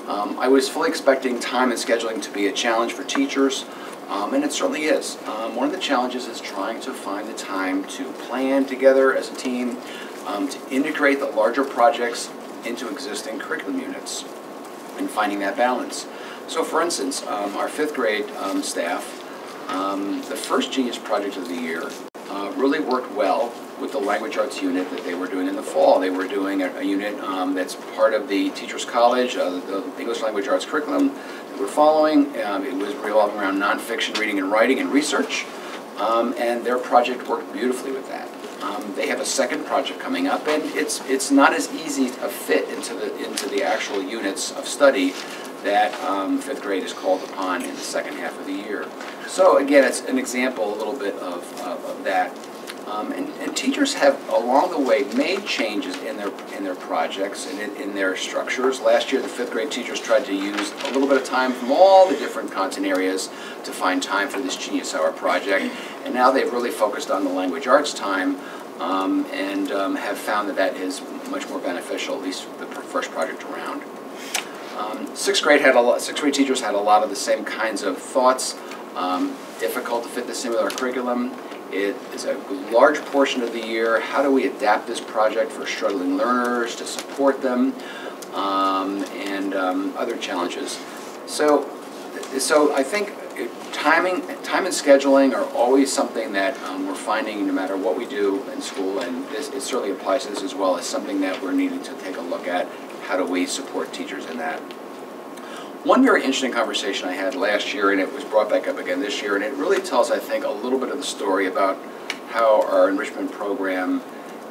I was fully expecting time and scheduling to be a challenge for teachers, and it certainly is. One of the challenges is trying to find the time to plan together as a team, to integrate the larger projects into existing curriculum units, and finding that balance. So for instance, our 5th grade staff, the first Genius project of the year really worked well with the language arts unit that they were doing in the fall. They were doing a unit that's part of the Teachers College, the English language arts curriculum that we're following. It was revolving around nonfiction reading and writing and research, and their project worked beautifully with that. They have a second project coming up, and it's not as easy a fit into the actual units of study that 5th grade is called upon in the second half of the year. So again, it's an example a little bit of that. And teachers have, along the way, made changes in their projects and in their structures. Last year, the 5th grade teachers tried to use a little bit of time from all the different content areas to find time for this Genius Hour project. And now they've really focused on the language arts time and have found that is much more beneficial, at least the first project around. 6th grade teachers had a lot of the same kinds of thoughts. Difficult to fit this in with our curriculum. It is a large portion of the year. How do we adapt this project for struggling learners to support them, and other challenges? So I think time and scheduling are always something that we're finding no matter what we do in school, and it certainly applies to this as well as something that we're needing to take a look at. How do we support teachers in that? One very interesting conversation I had last year, and it was brought back up again this year, and it really tells, I think, a little bit of the story about how our enrichment program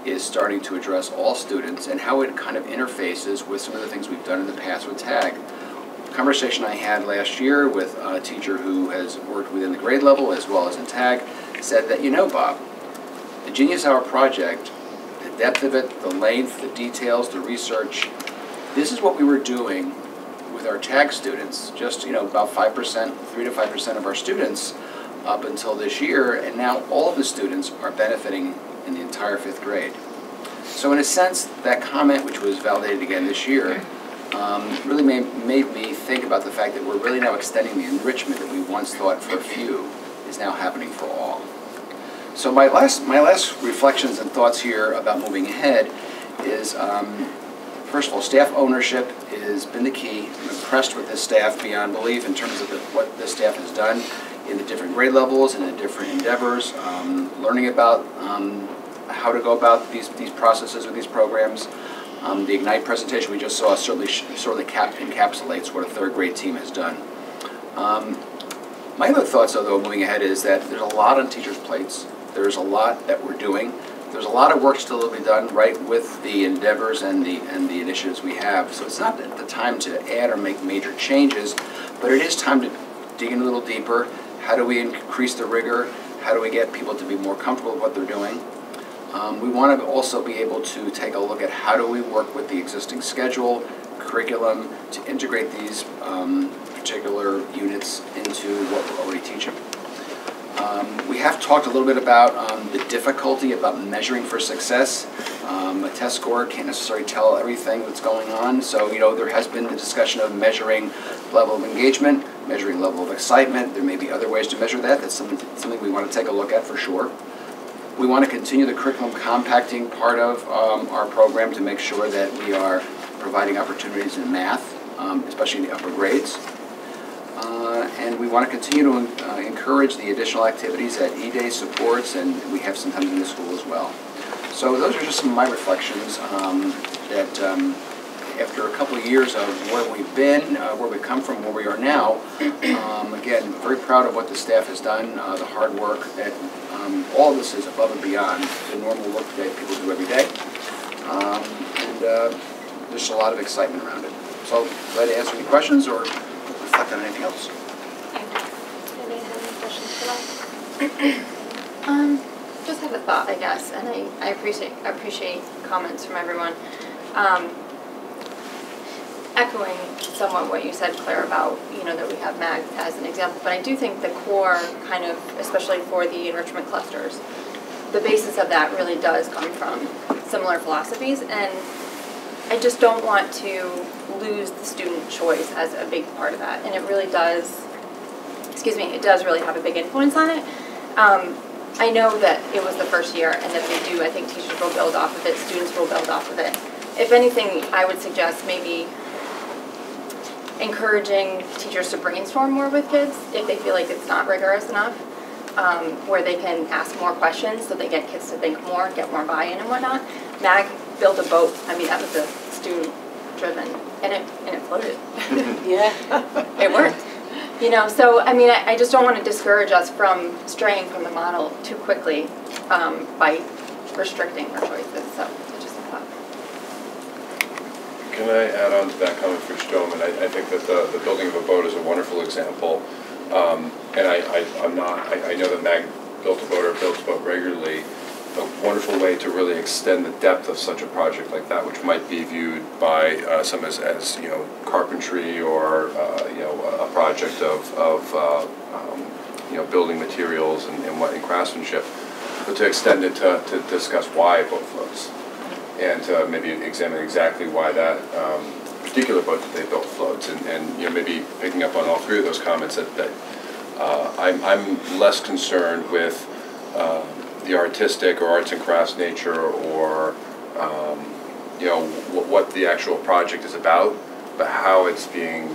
is starting to address all students and how it kind of interfaces with some of the things we've done in the past with TAG. The conversation I had last year with a teacher who has worked within the grade level as well as in TAG said that, you know, Bob, the Genius Hour project, the depth of it, the length, the details, the research, this is what we were doing with our TAG students, just about 5%, 3 to 5% of our students up until this year, and now all of the students are benefiting in the entire 5th grade. So in a sense, that comment, which was validated again this year, really made me think about the fact that we're really now extending the enrichment that we once thought for a few is now happening for all. So my last reflections and thoughts here about moving ahead is, first of all, staff ownership has been the key. I'm impressed with this staff beyond belief in terms of what this staff has done in the different grade levels and the different endeavors, learning about how to go about these processes with these programs. The Ignite presentation we just saw certainly encapsulates what a 3rd grade team has done. My other thoughts, though, moving ahead, is that there's a lot on teachers' plates. There's a lot that we're doing. There's a lot of work still to be done, right, with the endeavors and the initiatives we have. So it's not the time to add or make major changes, but it is time to dig in a little deeper. How do we increase the rigor? How do we get people to be more comfortable with what they're doing? We want to also be able to take a look at how do we work with the existing schedule, curriculum, to integrate these particular units into what we're already teaching. We have talked a little bit about the difficulty about measuring for success. A test score can't necessarily tell everything that's going on, so there has been the discussion of measuring level of engagement, measuring level of excitement. There may be other ways to measure that. That's something we want to take a look at for sure. We want to continue the curriculum compacting part of our program to make sure that we are providing opportunities in math, especially in the upper grades. And we want to continue to encourage the additional activities that E-Day supports, and we have sometimes in the school as well. So those are just some of my reflections that after a couple of years of where we've been, where we've come from, where we are now, again, very proud of what the staff has done, the hard work that all of this is above and beyond the normal work that people do every day. And there's a lot of excitement around it. So glad to answer any questions or reflect on anything else. Anybody have any questions for us? Just have a thought, I guess, and I appreciate comments from everyone. Echoing somewhat what you said, Claire, about that we have MAG as an example, but I do think the core kind of, especially for the enrichment clusters, the basis of that really does come from similar philosophies, and I just don't want to lose the student choice as a big part of that, and it really does, it does really have a big influence on it. I know that it was the first year, and that they do, I think teachers will build off of it, students will build off of it. If anything, I would suggest maybe encouraging teachers to brainstorm more with kids if they feel like it's not rigorous enough. where they can ask more questions so they get kids to think more, get more buy-in and whatnot. MAG built a boat. I mean, that was a student-driven, and it floated. Yeah. It worked. You know, so I mean, I just don't want to discourage us from straying from the model too quickly by restricting our choices. So just a thought. Can I add on to that comment for Stoneman? I think that the building of a boat is a wonderful example, and I know that MAG built a boat or builds a boat regularly. A wonderful way to really extend the depth of such a project like that, which might be viewed by some as you know, carpentry or you know, a project of you know, building materials and craftsmanship, but to extend it to discuss why a boat floats, and to maybe examine exactly why that particular boat that they built floats, and you know, maybe picking up on all three of those comments that I'm less concerned with the artistic or arts and crafts nature, or you know, what the actual project is about, but how it's being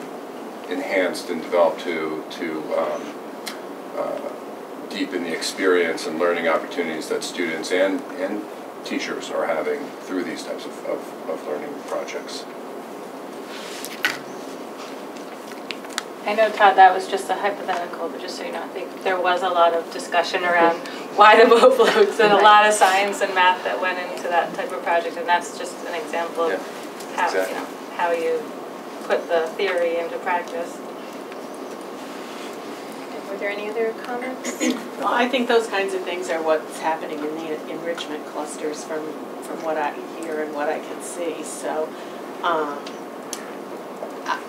enhanced and developed to deepen the experience and learning opportunities that students and teachers are having through these types of learning projects. I know, Todd, that was just a hypothetical, but just so you know, I think there was a lot of discussion around why the boat floats and a lot of science and math that went into that type of project, and that's just an example of how, you know, how you put the theory into practice. Were there any other comments? Well, I think those kinds of things are what's happening in the enrichment clusters from what I hear and what I can see. So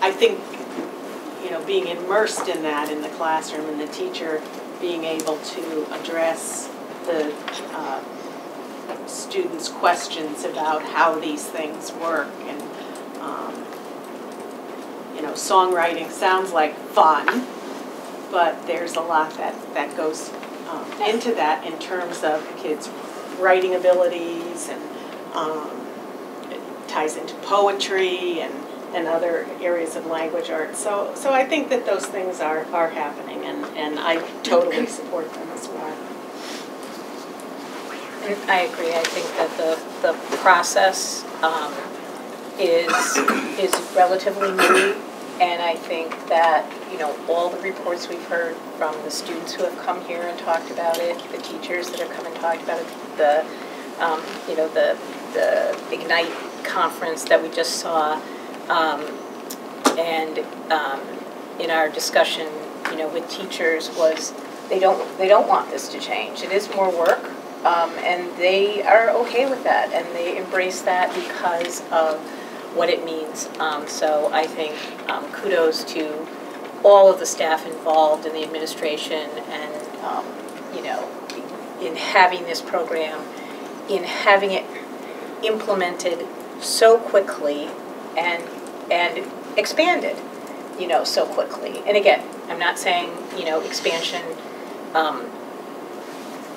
I think, you know, being immersed in that in the classroom and the teacher being able to address the students' questions about how these things work, and you know, songwriting sounds like fun, but there's a lot that goes into that in terms of kids' writing abilities, and it ties into poetry and other areas of language arts. So I think that those things are happening, and I totally support them as well. And I agree. I think that the process is relatively new, and I think that, you know, all the reports we've heard from the students who have come here and talked about it, the teachers that have come and talked about it, the you know, the Ignite conference that we just saw. And in our discussion, you know, with teachers was they don't want this to change. It is more work, and they are okay with that, and they embrace that because of what it means. So I think kudos to all of the staff involved in the administration, and you know, in having this program, in having it implemented so quickly and expanded, you know, so quickly. And again, I'm not saying, you know, expansion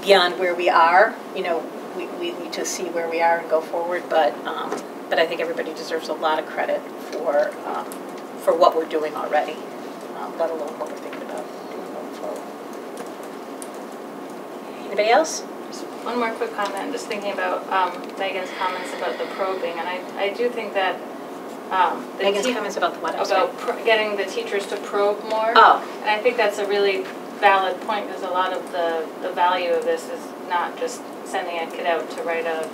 beyond where we are. You know, we need to see where we are and go forward. But I think everybody deserves a lot of credit for what we're doing already, let alone what we're thinking about doing going forward. Anybody else? Just one more quick comment. Just thinking about Megan's comments about the probing, and I do think that. Megan's comments about the what? About getting the teachers to probe more. Oh. And I think that's a really valid point, because a lot of the value of this is not just sending a kid out to write a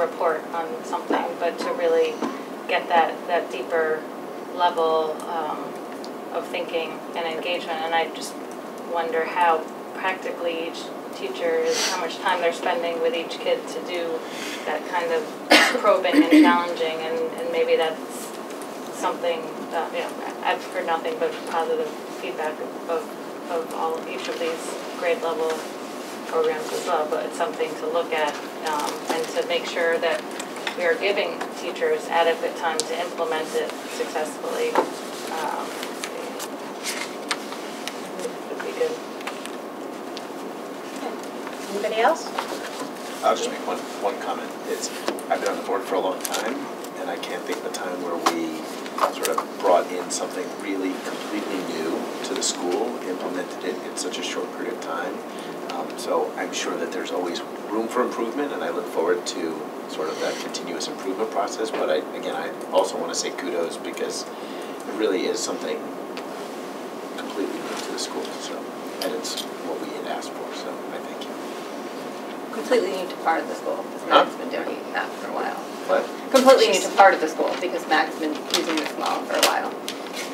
report on something, but to really get that deeper level of thinking and engagement. And I just wonder how practically each teacher is, how much time they're spending with each kid to do that kind of probing and challenging, and maybe that's something that, you know, I've heard nothing but positive feedback of each of these grade level programs as well, but it's something to look at and to make sure that we are giving teachers adequate time to implement it successfully. Would be good. Anybody else? I'll just make one comment. I've been on the board for a long time, and and I can't think of a time where we sort of brought in something really completely new to the school, implemented it in such a short period of time. So I'm sure that there's always room for improvement, and I look forward to sort of that continuous improvement process. But I also want to say kudos, because it really is something completely new to the school. So, and it's what we had asked for. So I thank you. Completely new to part of the school, because Mag's been doing that for a while. What? Completely new to part of the school, because Mag's been using this model for a while.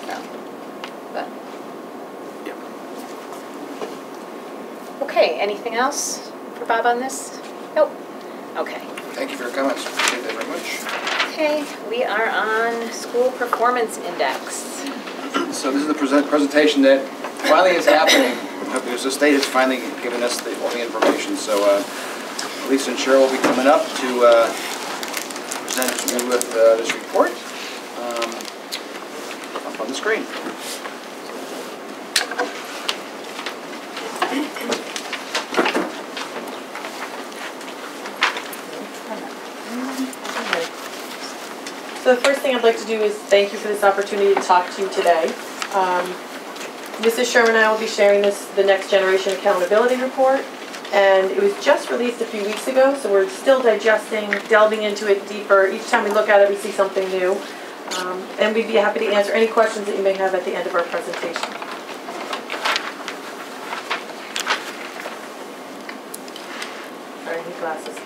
So, but. Okay, anything else for Bob on this? Nope. Okay. Thank you for your comments. Appreciate that very much. Okay, we are on School Performance Index. So this is the presentation that finally is happening. Because the state has finally given us all the information. So Lisa and Cheryl will be coming up to present to you with this report up on the screen. So the first thing I'd like to do is thank you for this opportunity to talk to you today. Mrs. Sherman and I will be sharing the Next Generation Accountability Report, and it was just released a few weeks ago, so we're still digesting, delving into it deeper. Each time we look at it, we see something new, and we'd be happy to answer any questions that you may have at the end of our presentation. Sorry, I need glasses.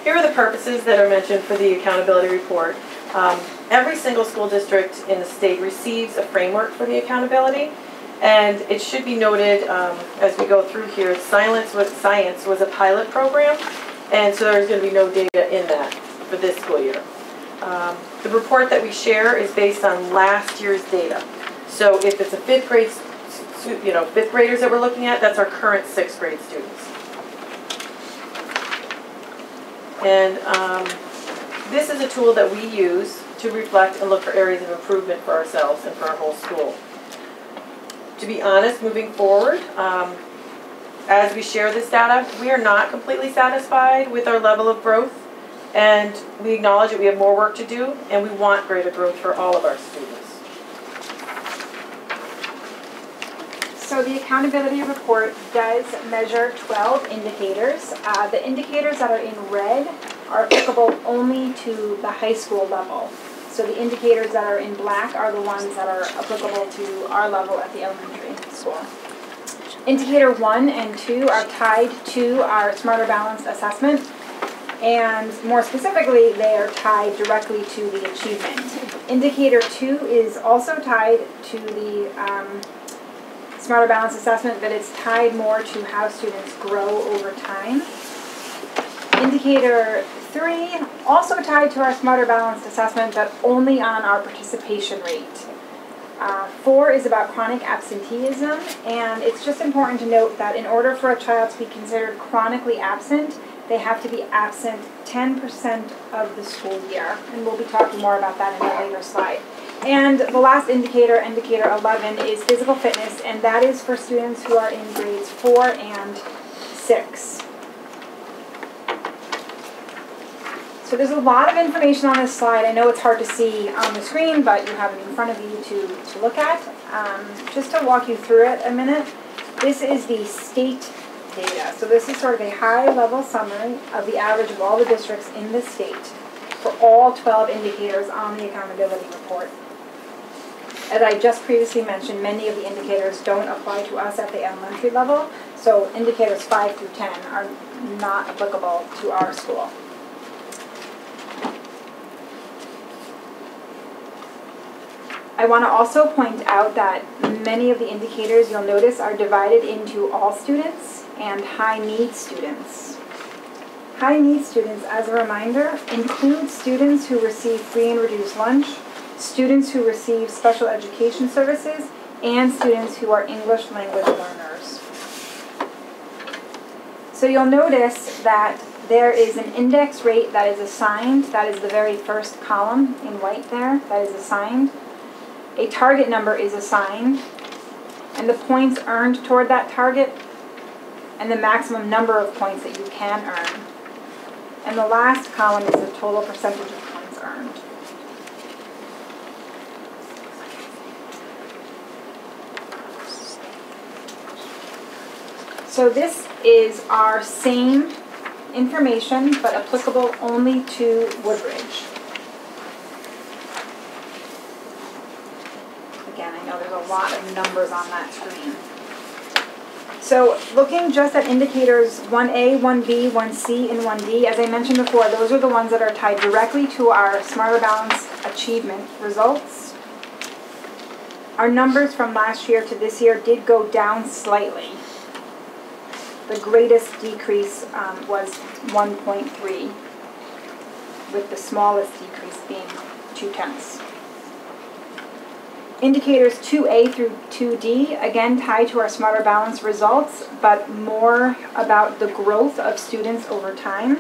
Here are the purposes that are mentioned for the accountability report. Every single school district in the state receives a framework for the accountability, and it should be noted as we go through here, Science was a pilot program, and so there's going to be no data in that for this school year. The report that we share is based on last year's data. So if it's a fifth graders that we're looking at, that's our current sixth grade students. And this is a tool that we use to reflect and look for areas of improvement for ourselves and for our whole school. To be honest, moving forward, as we share this data, we are not completely satisfied with our level of growth, and we acknowledge that we have more work to do, and we want greater growth for all of our students. So the accountability report does measure 12 indicators. The indicators that are in red are applicable only to the high school level. So the indicators that are in black are the ones that are applicable to our level at the elementary school. Indicator 1 and 2 are tied to our Smarter Balanced assessment, and more specifically, they are tied directly to the achievement. Indicator 2 is also tied to the Smarter Balanced assessment, but it's tied more to how students grow over time. Indicator 3, also tied to our Smarter Balanced assessment, but only on our participation rate. 4 is about chronic absenteeism, and it's just important to note that in order for a child to be considered chronically absent, they have to be absent 10% of the school year, and we'll be talking more about that in a later slide. And the last indicator, indicator 11, is physical fitness, and that is for students who are in grades 4 and 6. So there's a lot of information on this slide. I know it's hard to see on the screen, but you have it in front of you to look at. Just to walk you through it a minute, this is the state data. So this is sort of a high-level summary of the average of all the districts in the state for all 12 indicators on the accountability report. As I just previously mentioned, many of the indicators don't apply to us at the elementary level, so indicators 5 through 10 are not applicable to our school. I want to also point out that many of the indicators you'll notice are divided into all students and high need students. High need students, as a reminder, include students who receive free and reduced lunch, students who receive special education services, and students who are English language learners. So you'll notice that there is an index rate that is assigned. That is the very first column in white there, that is assigned. A target number is assigned, and the points earned toward that target, and the maximum number of points that you can earn. And the last column is the total percentage of confirmed. So this is our same information, but applicable only to Woodbridge. Again, I know there's a lot of numbers on that screen. So looking just at indicators 1A, 1B, 1C, and 1D, as I mentioned before, those are the ones that are tied directly to our Smarter Balance achievement results. Our numbers from last year to this year did go down slightly. The greatest decrease was 1.3, with the smallest decrease being 0.2. Indicators 2A through 2D, again tied to our Smarter Balance results, but more about the growth of students over time.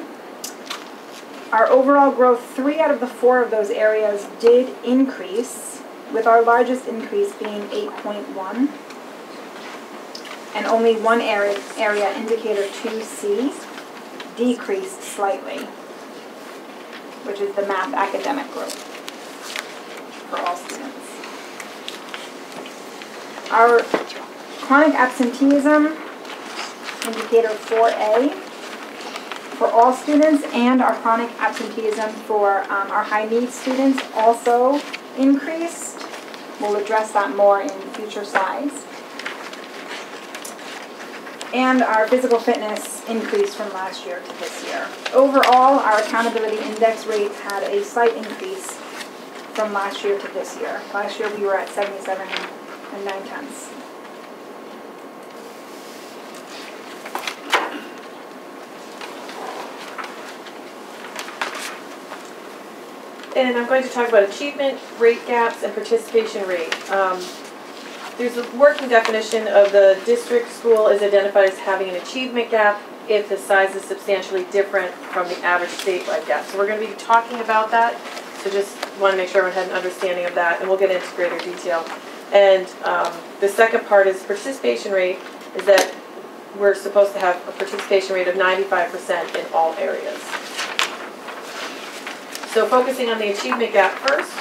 Our overall growth, 3 out of the 4 of those areas did increase, with our largest increase being 8.1. And only one area, indicator 2C, decreased slightly, which is the math academic growth for all students. Our chronic absenteeism, indicator 4A, for all students, and our chronic absenteeism for our high needs students also increased. We'll address that more in future slides. And our physical fitness increased from last year to this year. Overall, our accountability index rate had a slight increase from last year to this year. Last year we were at 77 and 9/10. And I'm going to talk about achievement rate gaps and participation rate. There's a working definition of the district school is identified as having an achievement gap if the size is substantially different from the average statewide gap. So we're going to be talking about that. So just want to make sure everyone had an understanding of that, and we'll get into greater detail. And the second part is participation rate, is that we're supposed to have a participation rate of 95% in all areas. So focusing on the achievement gap first,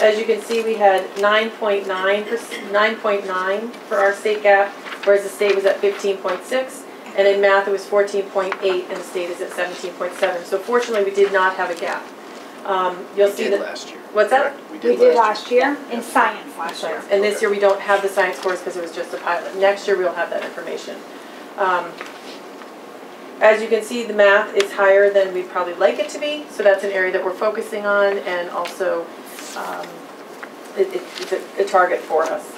as you can see, we had 9.9 for our state gap, whereas the state was at 15.6, and in math it was 14.8, and the state is at 17.7. So fortunately, we did not have a gap. You'll see that last year. What's that? We did last year in science last year. And this year we don't have the science scores because it was just a pilot. Next year we'll have that information. As you can see, the math is higher than we'd probably like it to be, so that's an area that we're focusing on, and also it's a target for us.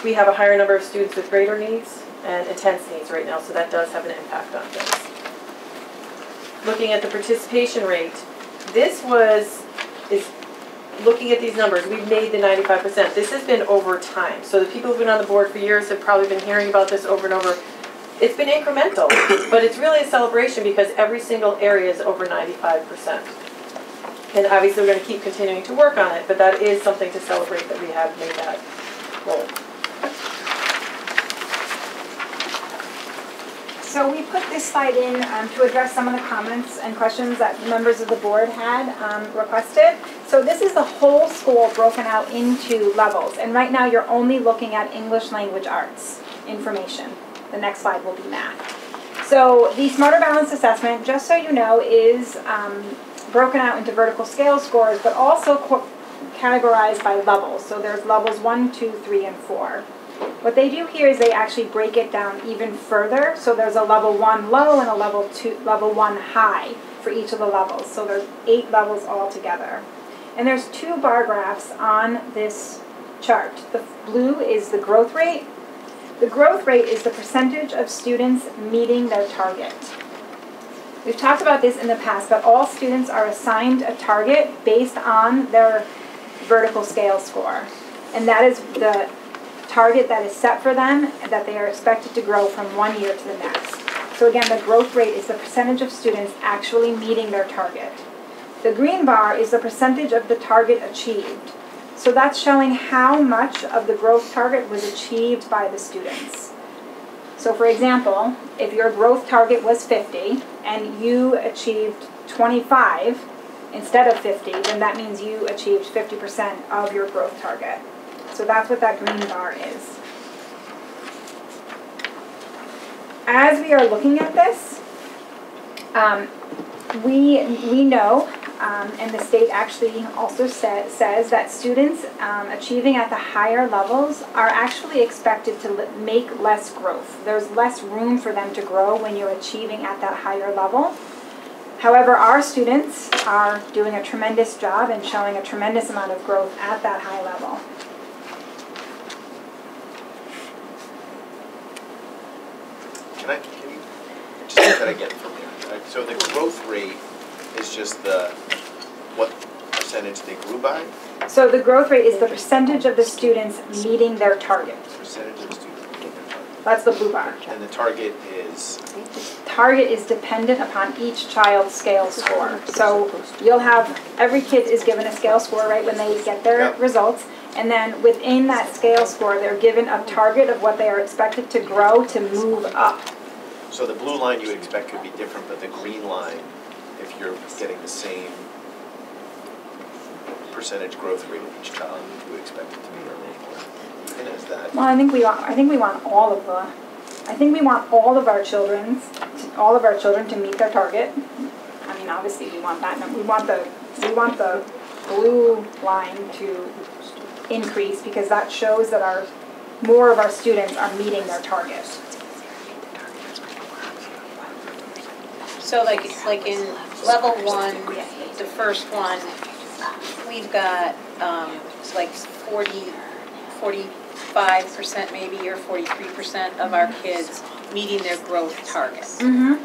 We have a higher number of students with greater needs and intense needs right now, so that does have an impact on things. Looking at the participation rate, this is looking at these numbers, we've made the 95%. This has been over time, so the people who've been on the board for years have probably been hearing about this over and over. It's been incremental, but it's really a celebration because every single area is over 95%. And obviously we're going to keep continuing to work on it, but that is something to celebrate that we have made that goal. So we put this slide in to address some of the comments and questions that members of the board had requested. So this is the whole school broken out into levels, and right now you're only looking at English language arts information. The next slide will be math. So the Smarter Balance assessment, just so you know, is broken out into vertical scale scores, but also categorized by levels. So there's levels 1, 2, 3, and 4. What they do here is they actually break it down even further. So there's a level 1 low and a level 1 high for each of the levels. So there's 8 levels altogether. And there's 2 bar graphs on this chart. The blue is the growth rate. The growth rate is the percentage of students meeting their target. We've talked about this in the past, but all students are assigned a target based on their vertical scale score. And that is the target that is set for them and that they are expected to grow from one year to the next. So again, the growth rate is the percentage of students actually meeting their target. The green bar is the percentage of the target achieved. So that's showing how much of the growth target was achieved by the students. So for example, if your growth target was 50 and you achieved 25 instead of 50, then that means you achieved 50% of your growth target. So that's what that green bar is. As we are looking at this, we know, and the state actually also says that students achieving at the higher levels are actually expected to make less growth. There's less room for them to grow when you're achieving at that higher level. However, our students are doing a tremendous job and showing a tremendous amount of growth at that high level. Can you just say that again for me? So the growth rate is just what percentage they grew by? So the growth rate is the percentage of the students meeting their target. Percentage of the students meeting their target. That's the blue bar. And the target is? Target is dependent upon each child's scale score. So you'll have, every kid is given a scale score, right, when they get their results. And then within that scale score, they're given a target of what they are expected to grow to move up. So the blue line you would expect could be different, but the green line, if you're getting the same percentage growth rate of each child, you would expect it to be a little more. Even as that. Well, I think we want all of the. I think we want all of our children to meet their target. I mean, obviously we want that. We want the blue line to increase because that shows that more of our students are meeting their target. So like in level 1, the first one, we've got like 45% maybe or 43% of our kids meeting their growth targets. Mm-hmm.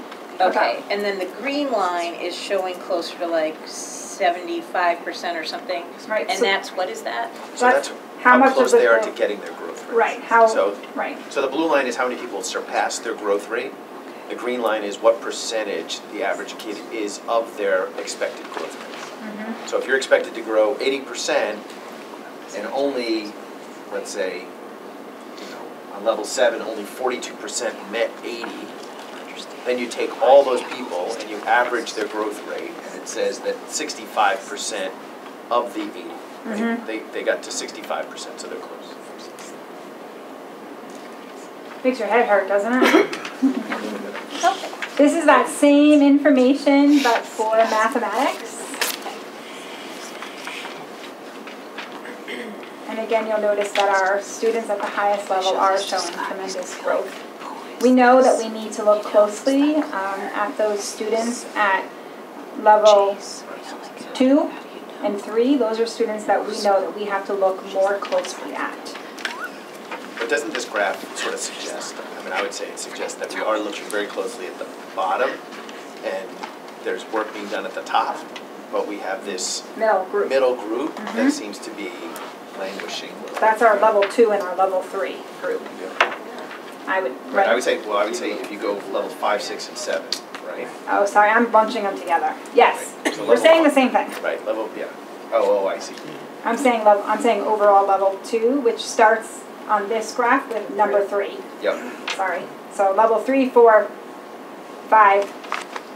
Okay, and then the green line is showing closer to like 75% or something. Right. And that's, what is that? So that's how close they are to getting their growth rate. Right. So the blue line is how many people surpass their growth rate. The green line is what percentage the average kid is of their expected growth rate. Mm-hmm. So if you're expected to grow 80% and only, let's say, on level 7, only 42% met 80, then you take all those people and you average their growth rate, and it says that 65% of the 80, mm-hmm. they got to 65%, so they're close. Makes your head hurt, doesn't it? This is that same information, but for mathematics. And again, you'll notice that our students at the highest level are showing tremendous growth. We know that we need to look closely at those students at level 2 and 3. Those are students that we know that we have to look more closely at. But doesn't this graph sort of suggest, I mean, I would say it suggests that we are looking very closely at the bottom, and there's work being done at the top, but we have this middle group mm-hmm. that seems to be languishing. That's our level 2 and our level 3 group. I would say if you go level 5, 6, and 7, right? Oh, sorry, I'm bunching them together. Yes, Right. So we're saying the same thing. Right, level, yeah. Oh, I see. I'm saying overall level 2, which starts on this graph with number 3. Yep. Sorry. So level 3, 4, 5,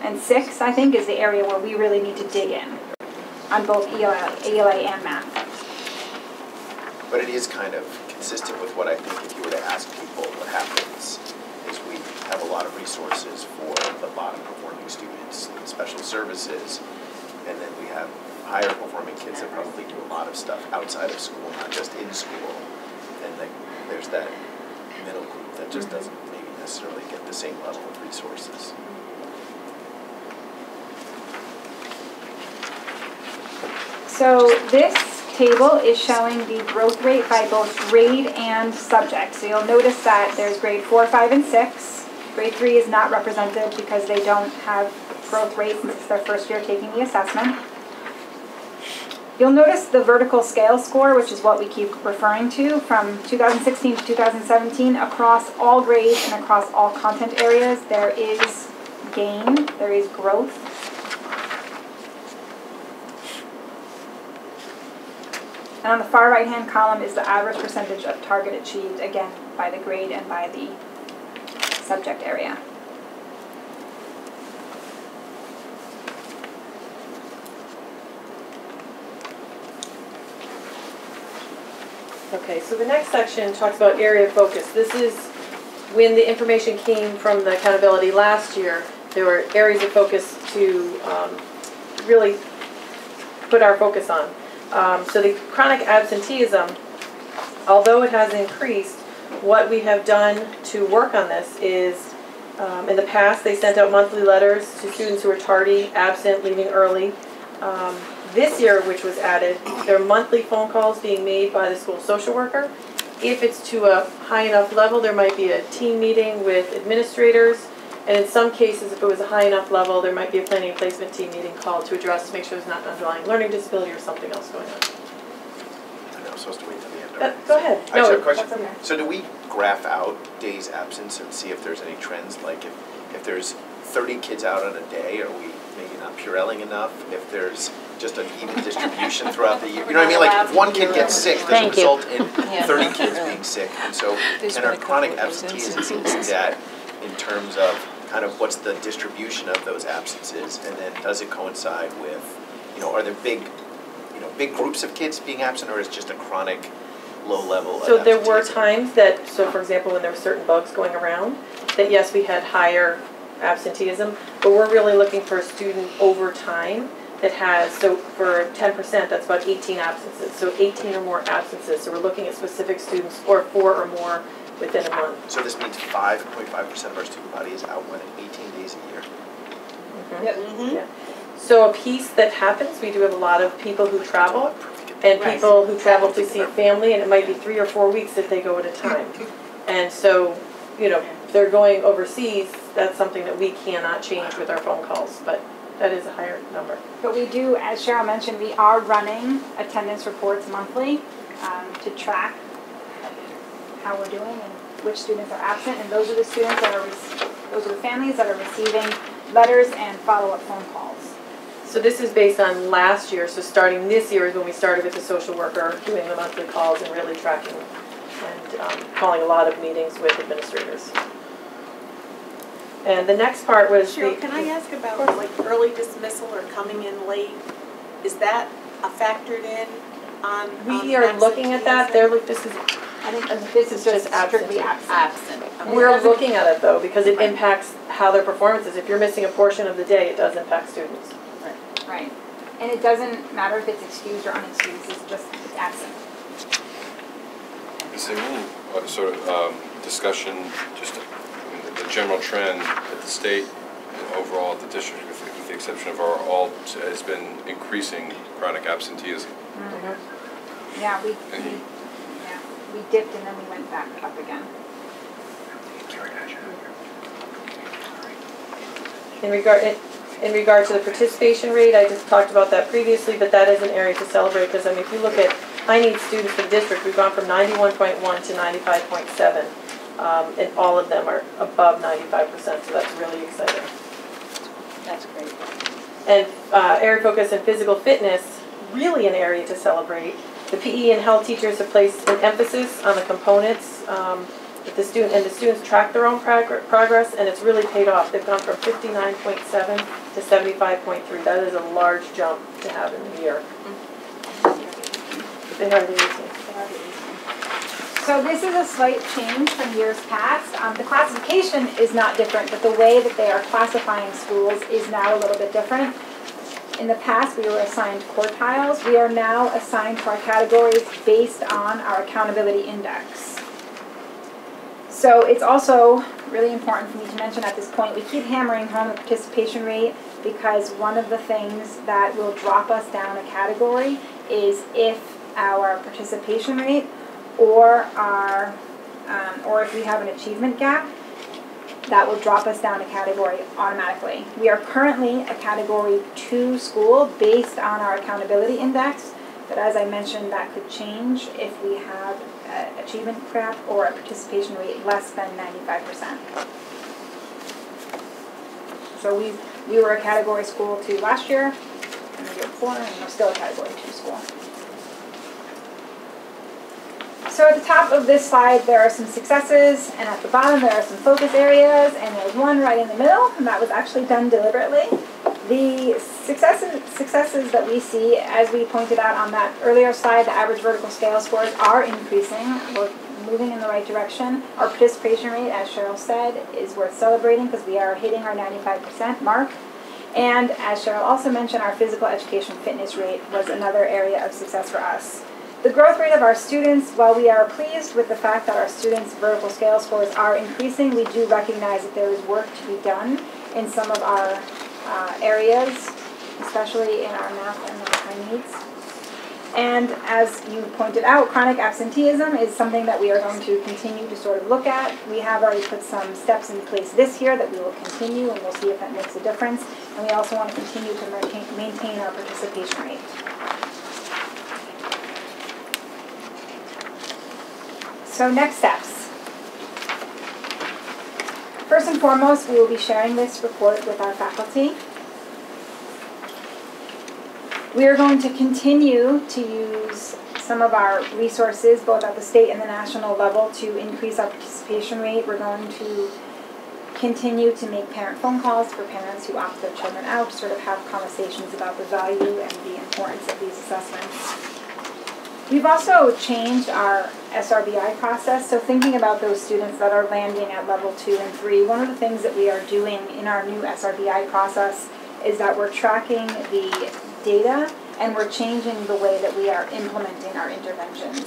and 6, I think, is the area where we really need to dig in on both ELA and math. But it is kind of consistent with what I think if you were to ask people what happens is we have a lot of resources for the bottom performing students and special services, and then we have higher performing kids that probably do a lot of stuff outside of school, not just in school. And there's that middle group that just doesn't maybe necessarily get the same level of resources. So this table is showing the growth rate by both grade and subject. So you'll notice that there's grade 4, 5, and 6. Grade 3 is not represented because they don't have growth rates since it's their first year taking the assessment. You'll notice the vertical scale score, which is what we keep referring to, from 2016 to 2017, across all grades and across all content areas, there is gain, there is growth. And on the far right-hand column is the average percentage of target achieved, again, by the grade and by the subject area. Okay, so the next section talks about area of focus. This is when the information came from the accountability last year, there were areas of focus to really put our focus on. So the chronic absenteeism, although it has increased, what we have done to work on this is, in the past, they sent out monthly letters to students who were tardy, absent, leaving early. This year, which was added, there are monthly phone calls being made by the school social worker. If it's to a high enough level, there might be a team meeting with administrators. And in some cases, if it was a high enough level, there might be a planning and placement team meeting called to address to make sure there's not an underlying learning disability or something else going on. I know I'm supposed to wait till the end. Go ahead. I just have a question. That's okay. So do we graph out days absence and see if there's any trends? Like if there's 30 kids out on a day, are we maybe not Purelling enough? If there's just an even distribution throughout the year? You know what I mean? Like if one kid gets sick, does it result in 30 kids being sick? And so can our chronic absenteeism be looked at in terms of kind of what's the distribution of those absences, and then does it coincide with, are there big groups of kids being absent, or is it just a chronic low level? So there were times that, for example, when there were certain bugs going around, that yes, we had higher absenteeism, but we're really looking for a student over time that has, so for 10%, that's about 18 absences, so 18 or more absences. So we're looking at specific students, or 4 or more within a month. So this means 5.5% of our student body is out more than 18 days a year. Mm-hmm. Yep. Mm-hmm. Yeah. So a piece that happens, we do have a lot of people who travel, and people who travel to see family, and it might be 3 or 4 weeks if they go at a time. And so, if they're going overseas, that's something that we cannot change with our phone calls, but that is a higher number. But we do, as Cheryl mentioned, we are running attendance reports monthly to track how we're doing and which students are absent, and those are the students that are, those are the families that are receiving letters and follow-up phone calls. So this is based on last year, so starting this year is when we started with the social worker, doing the monthly calls and really tracking and calling a lot of meetings with administrators. And the next part was Cheryl, can I ask about like early dismissal or coming in late? Is that factored in on? We are looking at that. This is. I think this is just strictly absent. Okay. We're looking at it though because it impacts how their performance is. If you're missing a portion of the day, it does impact students. Right. And it doesn't matter if it's excused or unexcused. It's absent. Is there any sort of discussion, just the general trend at the state and overall at the district, with the exception of our alt, has been increasing chronic absenteeism? Mm-hmm. Yeah, we dipped and then we went back up again. In regard to the participation rate, I just talked about that previously, but that is an area to celebrate because if you look at high need students for the district, we've gone from 91.1 to 95.7, and all of them are above 95%, so that's really exciting. That's great. And area focus and physical fitness, really an area to celebrate. The PE and health teachers have placed an emphasis on the components that the students track their own progress, and it's really paid off. They've gone from 59.7 to 75.3. That is a large jump to have in a year. They have the 18. So this is a slight change from years past. The classification is not different, but the way that they are classifying schools is now a little bit different. In the past, we were assigned quartiles. We are now assigned to our categories based on our accountability index. So it's also really important for me to mention at this point, we keep hammering home the participation rate because one of the things that will drop us down a category is if our participation rate or if we have an achievement gap, that will drop us down a category automatically. We are currently a category 2 school based on our accountability index, but as I mentioned, that could change if we have an achievement gap or a participation rate less than 95%. So we were a category school 2 last year, and the year before, and we're still a category 2 school. So at the top of this slide, there are some successes, and at the bottom there are some focus areas, and there's one right in the middle, and that was actually done deliberately. The successes that we see, as we pointed out on that earlier slide, the average vertical scale scores are increasing. We're moving in the right direction. Our participation rate, as Cheryl said, is worth celebrating because we are hitting our 95% mark. And as Cheryl also mentioned, our physical education fitness rate was another area of success for us. The growth rate of our students, while we are pleased with the fact that our students' vertical scale scores are increasing, we do recognize that there is work to be done in some of our areas, especially in our math and non-high needs. And as you pointed out, chronic absenteeism is something that we are going to continue to sort of look at. We have already put some steps in place this year that we will continue, and we'll see if that makes a difference. And we also want to continue to maintain our participation rate. So next steps. First and foremost, we will be sharing this report with our faculty. We are going to continue to use some of our resources, both at the state and the national level, to increase our participation rate. We're going to continue to make parent phone calls for parents who opt their children out, to sort of have conversations about the value and the importance of these assessments. We've also changed our SRBI process, so thinking about those students that are landing at level 2 and 3, one of the things that we are doing in our new SRBI process is that we're tracking the data and we're changing the way that we are implementing our interventions.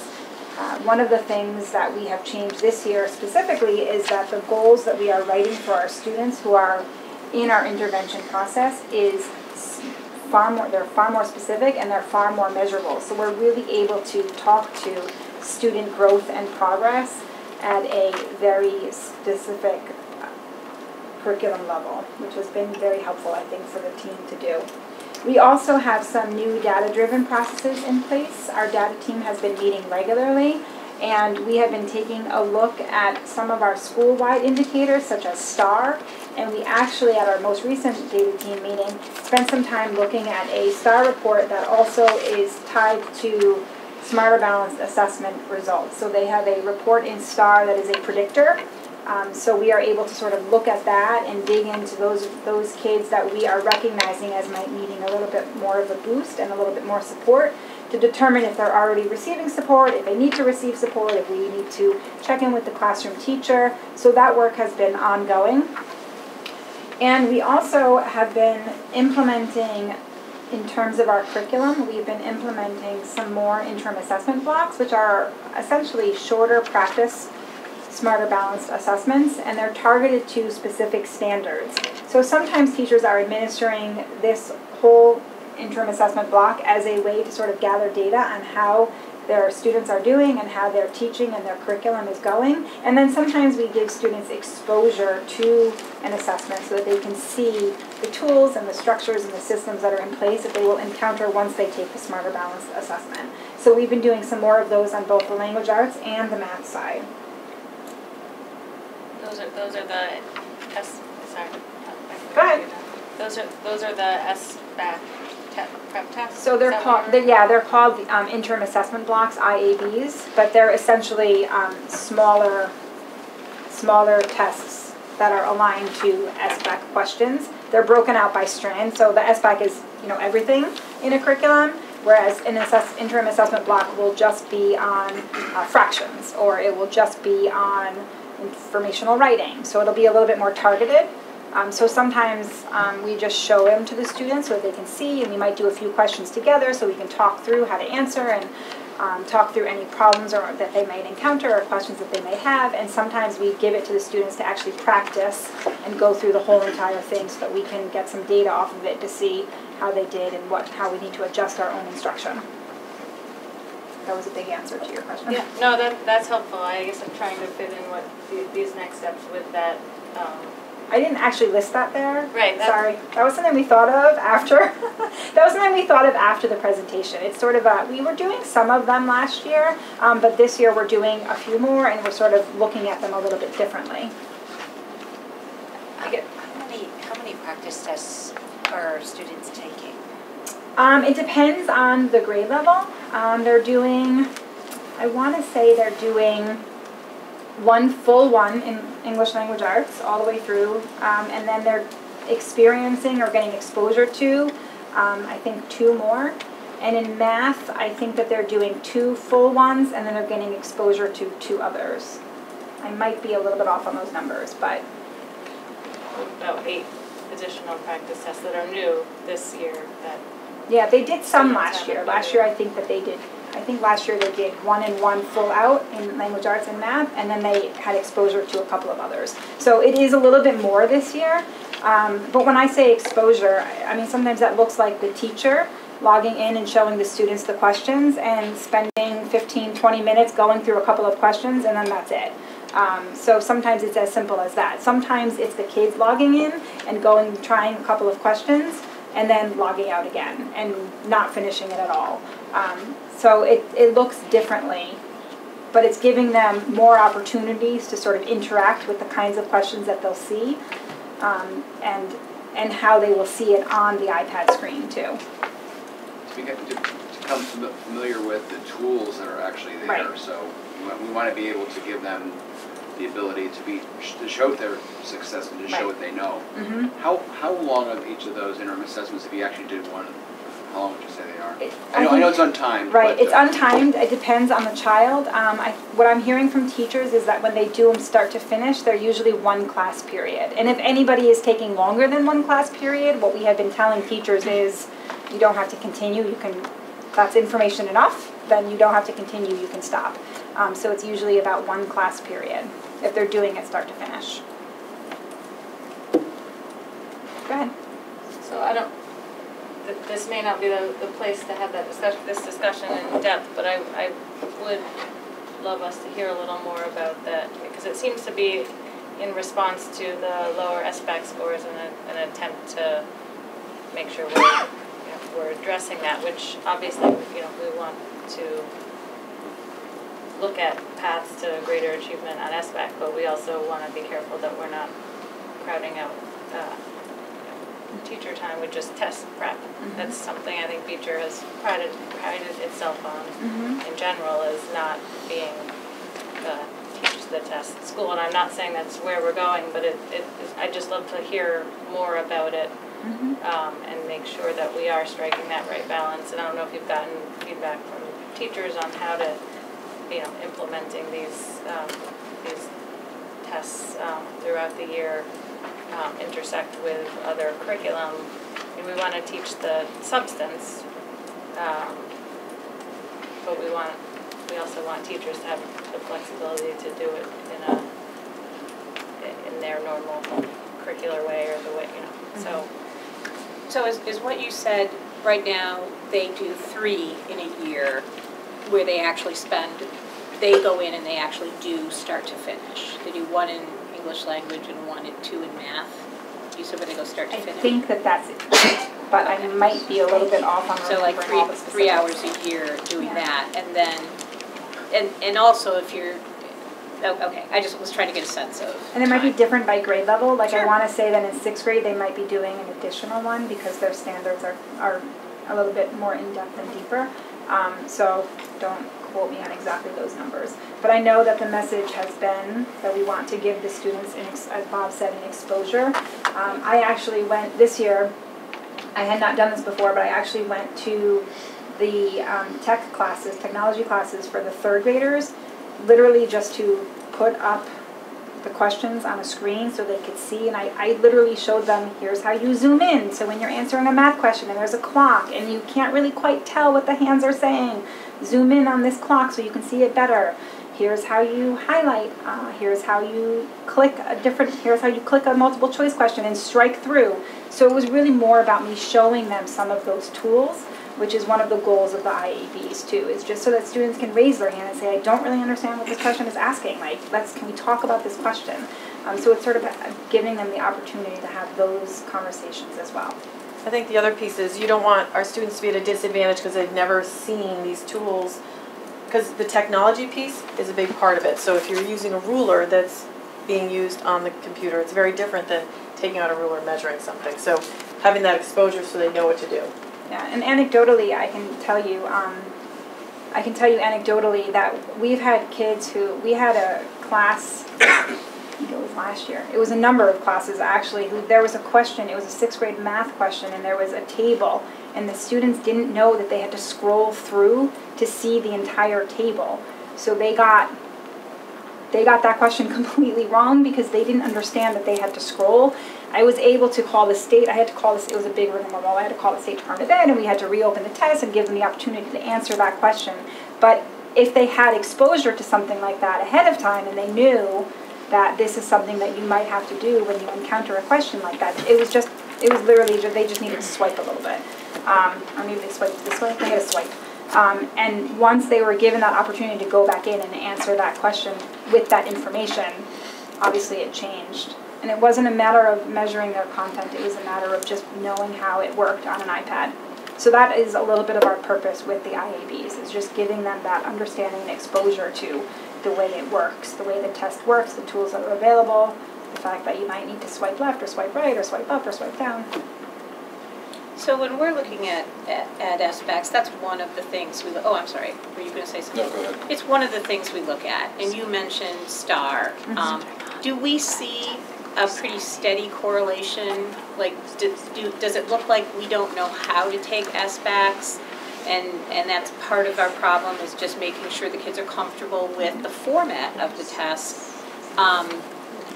One of the things that we have changed this year specifically is that the goals that we are writing for our students who are in our intervention process is they're far more specific and they're far more measurable. So we're really able to talk to student growth and progress at a very specific curriculum level, which has been very helpful, I think, for the team to do. We also have some new data-driven processes in place. Our data team has been meeting regularly, and we have been taking a look at some of our school-wide indicators, such as STAR, and we actually, at our most recent data team meeting, spent some time looking at a STAR report that also is tied to Smarter Balanced Assessment results. So they have a report in STAR that is a predictor. So we are able to sort of look at that and dig into those kids that we are recognizing as might needing a little bit more of a boost and a little bit more support to determine if they're already receiving support, if they need to receive support, if we need to check in with the classroom teacher. So that work has been ongoing. And we also have been implementing, in terms of our curriculum, we've been implementing some more interim assessment blocks, which are essentially shorter practice Smarter Balanced assessments, and they're targeted to specific standards. So sometimes teachers are administering this whole interim assessment block as a way to sort of gather data on how their students are doing and how their teaching and their curriculum is going. And then sometimes we give students exposure to an assessment so that they can see the tools and the structures and the systems that are in place that they will encounter once they take the Smarter Balanced assessment. So we've been doing some more of those on both the language arts and the math side. Those are the sorry. Go ahead. Those are the SBAC prep tests. So they're called they're called interim assessment blocks, IABs, but they're essentially smaller tests that are aligned to SBAC questions. They're broken out by strand. So the SBAC is everything in a curriculum, whereas an interim assessment block will just be on fractions, or it will just be on informational writing. So it'll be a little bit more targeted. So sometimes we just show them to the students so that they can see, and we might do a few questions together so we can talk through how to answer and talk through any problems that they might encounter or questions that they may have. And sometimes we give it to the students to actually practice and go through the whole entire thing so that we can get some data off of it to see how they did and how we need to adjust our own instruction. That was a big answer to your question. Yeah, no, that's helpful. I guess I'm trying to fit in what these next steps with that. I didn't actually list that there. Right. Sorry. That was something we thought of after. That was something we thought of after the presentation. It's sort of we were doing some of them last year, but this year we're doing a few more, and we're sort of looking at them a little bit differently. How many practice tests are students taking? It depends on the grade level. They're doing I want to say they're doing one full one in English language arts all the way through, and then they're experiencing or getting exposure to, I think, 2 more. And in math, I think that they're doing 2 full ones, and then they're getting exposure to 2 others. I might be a little bit off on those numbers, but. About 8 additional practice tests that are new this year that. Yeah, they did some last year. Last year I think that they did, I think last year they did 1 and 1 full out in language arts and math, and then they had exposure to a couple of others. So it is a little bit more this year. But when I say exposure, I mean sometimes that looks like the teacher logging in and showing the students the questions and spending 15, 20 minutes going through a couple of questions, and then that's it. So sometimes it's as simple as that. Sometimes it's the kids logging in and trying a couple of questions, and then logging out again and not finishing it at all. So it looks differently, but it's giving them more opportunities to sort of interact with the kinds of questions that they'll see, and how they will see it on the iPad screen too. To become familiar with the tools that are actually there, right. So we want to be able to give them the ability to show their success and to show what they know. Mm-hmm. How long of each of those interim assessments, if you actually did one, how long would you say they are? I know it's untimed. Right, it's untimed. It depends on the child. What I'm hearing from teachers is that when they do them start to finish, they're usually 1 class period. And if anybody is taking longer than 1 class period, what we have been telling teachers is you don't have to continue. You can, that's information enough, then you don't have to continue, you can stop. So it's usually about 1 class period if they're doing it start to finish. Go ahead. So this may not be the place to have that discussion in depth, but I would love us to hear a little more about that, because it seems to be in response to the lower SBAC scores and an attempt to make sure we're addressing that, which obviously we want to look at paths to greater achievement on SBAC, but we also want to be careful that we're not crowding out teacher time with just test prep. Mm-hmm. That's something I think Beecher has prided itself on in general, is not being teach the test school. And I'm not saying that's where we're going, but I'd just love to hear more about it and make sure that we are striking that right balance. And I don't know if you've gotten feedback from teachers on how to, implementing these tests throughout the year intersect with other curriculum. And we want to teach the substance, but we also want teachers to have the flexibility to do it in their normal curricular way, or the way So is what you said right now? They do 3 in a year, where they actually they go in and they actually do start to finish. They do 1 in English language and 1 and 2 in math. You said where they go start to finish. I think that's it, but I might be a little bit off on so like 3 hours a year doing that, and then and also if you're okay, I just was trying to get a sense of. And it might be different by grade level. Like I want to say that in 6th grade they might be doing an additional one because their standards are a little bit more in depth and deeper. So don't quote me on exactly those numbers. But I know that the message has been that we want to give the students, as Bob said, an exposure. I actually went this year, I had not done this before, but I actually went to the technology classes for the 3rd graders, literally just to put up the questions on a screen so they could see, and I literally showed them, here's how you zoom in, so when you're answering a math question and there's a clock and you can't really quite tell what the hands are saying, zoom in on this clock so you can see it better. Here's how you highlight, here's how you click a multiple choice question and strike through. So it was really more about me showing them some of those tools, which is one of the goals of the IABs too, is just so that students can raise their hand and say, I don't really understand what this question is asking, like, can we talk about this question? So it's sort of giving them the opportunity to have those conversations as well. I think the other piece is you don't want our students to be at a disadvantage because they've never seen these tools, because the technology piece is a big part of it. So if you're using a ruler that's being used on the computer, it's very different than taking out a ruler and measuring something. So having that exposure so they know what to do. Yeah, and anecdotally, I can tell you, I can tell you anecdotally that we've had kids we had a class, I think it was last year, it was a number of classes actually, there was a question, it was a 6th grade math question, and there was a table, and the students didn't know that they had to scroll through to see the entire table. So they got that question completely wrong because they didn't understand that they had to scroll. I was able to call the state, it was a big rigmarole, I had to call the State Department of Ed, and we had to reopen the test and give them the opportunity to answer that question. But if they had exposure to something like that ahead of time and they knew that this is something that you might have to do when you encounter a question like that, it was literally, they just needed to swipe a little bit. Or maybe they swiped this way, they had to swipe. And once they were given that opportunity to go back in and answer that question with that information, obviously it changed. And it wasn't a matter of measuring their content, it was a matter of just knowing how it worked on an iPad. So that is a little bit of our purpose with the IABs, is just giving them that understanding and exposure to the way it works, the way the test works, the tools that are available, the fact that you might need to swipe left or swipe right or swipe up or swipe down. So when we're looking at SBACs, that's one of the things we look. Oh, I'm sorry. Were you going to say something? No, go ahead. It's one of the things we look at, and you mentioned STAR. Do we see a pretty steady correlation? Like, does it look like we don't know how to take SBACs, and that's part of our problem, is just making sure the kids are comfortable with the format of the test?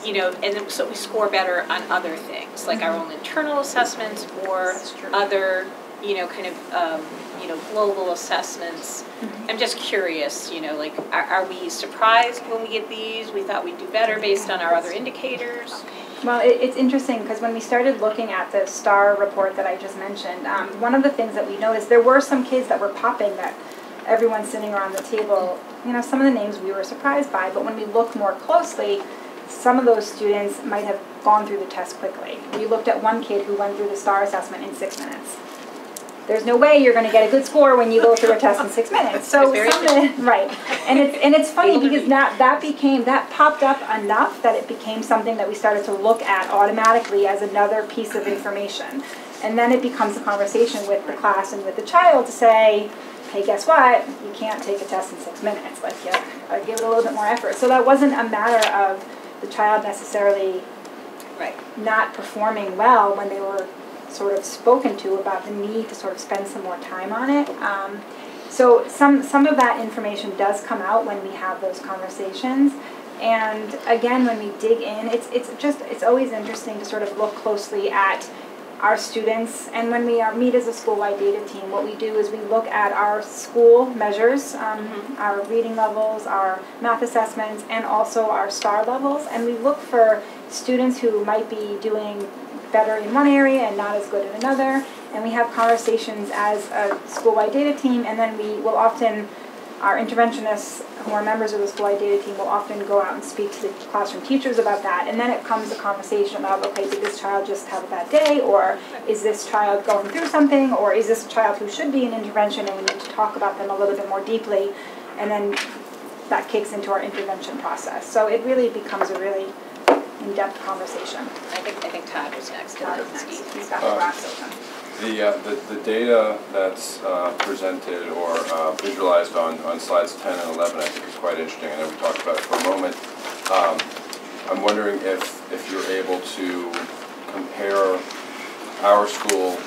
You know, and so we score better on other things, like our own internal assessments or other, you know, kind of, you know, global assessments. I'm just curious, you know, like, are we surprised when we get these? We thought we'd do better based on our other indicators. Well, it's interesting because when we started looking at the STAR report that I just mentioned, one of the things that we noticed, there were some kids that were popping that everyone sitting around the table, you know, some of the names we were surprised by, but when we look more closely, some of those students might have gone through the test quickly. We looked at one kid who went through the STAR assessment in 6 minutes. There's no way you're going to get a good score when you go through a test in 6 minutes. So right, and it's funny because that popped up enough that it became something that we started to look at automatically as another piece of information, and then it becomes a conversation with the class and with the child to say, hey, guess what? You can't take a test in 6 minutes. Like, yeah, give it a little bit more effort. So that wasn't a matter of the child necessarily not performing well when they were sort of spoken to about the need to sort of spend some more time on it. So some of that information does come out when we have those conversations. And again, when we dig in, it's always interesting to sort of look closely at our students, and when we meet as a school-wide data team, what we do is we look at our school measures, our reading levels, our math assessments, and also our STAR levels, and we look for students who might be doing better in one area and not as good in another, and we have conversations as a school-wide data team, and then we will often, our interventionists who are members of the school-wide data team will often go out and speak to the classroom teachers about that, and then it comes a conversation about, okay, did this child just have a bad day, or is this child going through something, or is this a child who should be in intervention and we need to talk about them a little bit more deeply, and then that kicks into our intervention process. So it really becomes a really in-depth conversation. I think Todd was next. Todd is next. He's got the graphs open. The data that's presented or visualized on slides 10 and 11 I think is quite interesting. I know we talked about it for a moment. I'm wondering if you're able to compare our school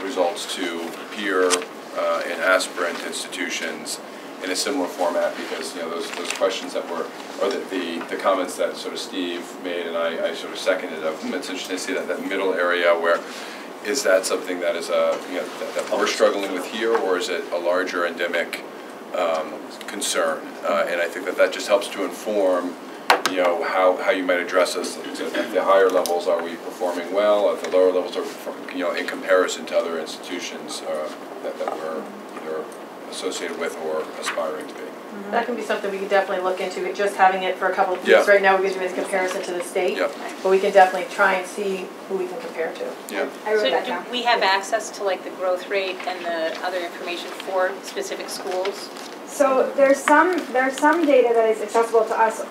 results to peer and aspirant institutions in a similar format, because, you know, those questions that were, or the comments that sort of Steve made and I sort of seconded of, it's interesting to see that middle area where, is that something that is that we're struggling with here, or is it a larger endemic concern? And I think that just helps to inform, you know, how you might address this. At the higher levels, are we performing well? At the lower levels, are we, you know, in comparison to other institutions that we're either associated with or aspiring to be. That can be something we can definitely look into, just having it for a couple of weeks. Right now we're doing a comparison to the state, but we can definitely try and see who we can compare to. So do we have access to, like, the growth rate and the other information for specific schools? So there's some data that is accessible to us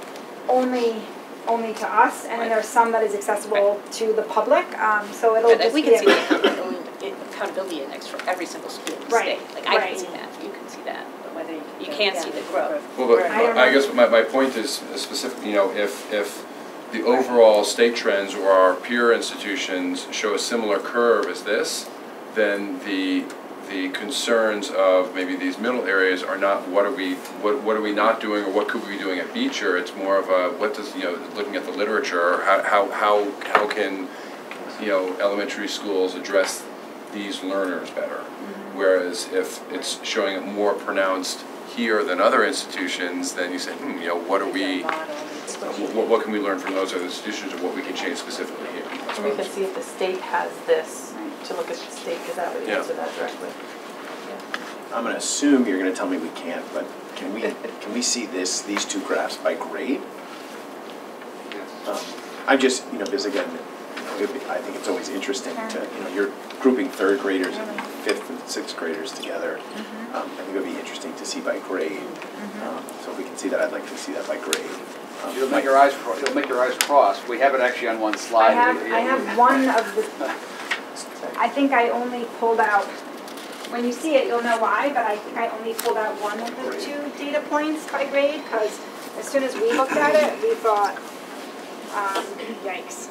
only to us, and then there's some that is accessible to the public. So it'll just we can see the accountability index for every single school in the Right, state. Like, I right. can see that, you can see that, But whether you can't see the growth. Well, but I don't I know. guess my point is specific, you know, if the overall state trends or our peer institutions show a similar curve as this, then the concerns of maybe these middle areas are not what are we not doing or what could we be doing at Beecher. It's more of a what does, you know, looking at the literature, how can, you know, elementary schools address these learners better. Mm-hmm. Whereas if it's showing it more pronounced here than other institutions, then you say, you know, what can we learn from those other institutions, or what we can change specifically here? And we can see if the state has this, to look at the state, because that would answer that directly. I'm going to assume you're going to tell me we can't, but can we see these two graphs by grade? I'm just, you know, because again, I think it's always interesting to, you know, you're grouping third graders and fifth and sixth graders together. I think it would be interesting to see by grade. So if we can see that, I'd like to see that by grade. You'll make your eyes cross. We have it actually on one slide. I have one of the, I think I only pulled out, when you see it, you'll know why, but I think I only pulled out one of the two data points by grade, because as soon as we looked at it, we thought, yikes.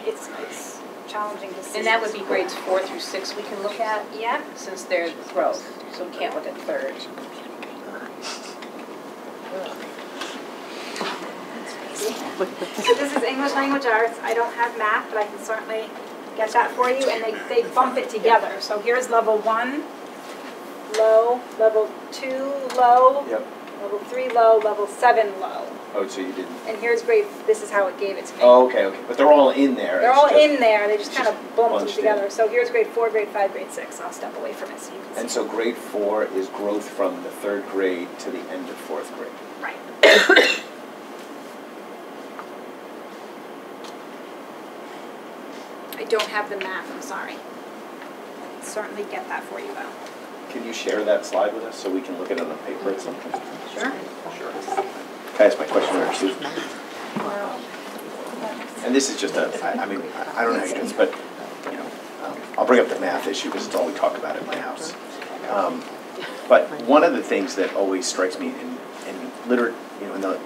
It's challenging to see. And that would be grades 4 through 6 we can look at? Yep. Since they're growth, so we can't look at third. So this is English Language Arts. I don't have math, but I can certainly get that for you, and they bump it together. So here's level 1, low, level 2, low, level 3, low, level 7, low. Oh, so you didn't. And here's grade, this is how it gave it to me. Oh, okay. But they're all in there. They're all in there, they just kind of bumped them bunched together. in. So here's grade 4, grade 5, grade 6. I'll step away from it so you can see. And so grade 4 is growth from the third grade to the end of fourth grade. Right. I don't have the math, I'm sorry. I can certainly get that for you though. Can you share that slide with us so we can look at it on paper at some point? Sure. Sure. Can I ask my question or two? And this is just I mean, I don't know how you do this, but, you know, I'll bring up the math issue because it's all we talk about at my house. But one of the things that always strikes me in you know,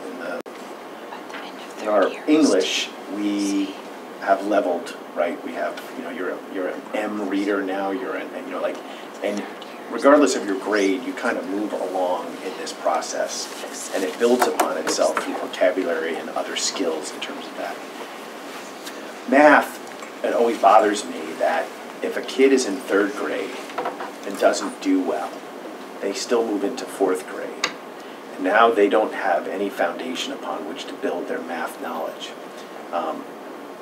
in our English, we have leveled, right? We have, you know, you're an M reader now, and you know, like, and regardless of your grade, you kind of move along in this process, and it builds upon itself through vocabulary and other skills in terms of that. Math, it always bothers me that if a kid is in third grade and doesn't do well, they still move into fourth grade. And now they don't have any foundation upon which to build their math knowledge.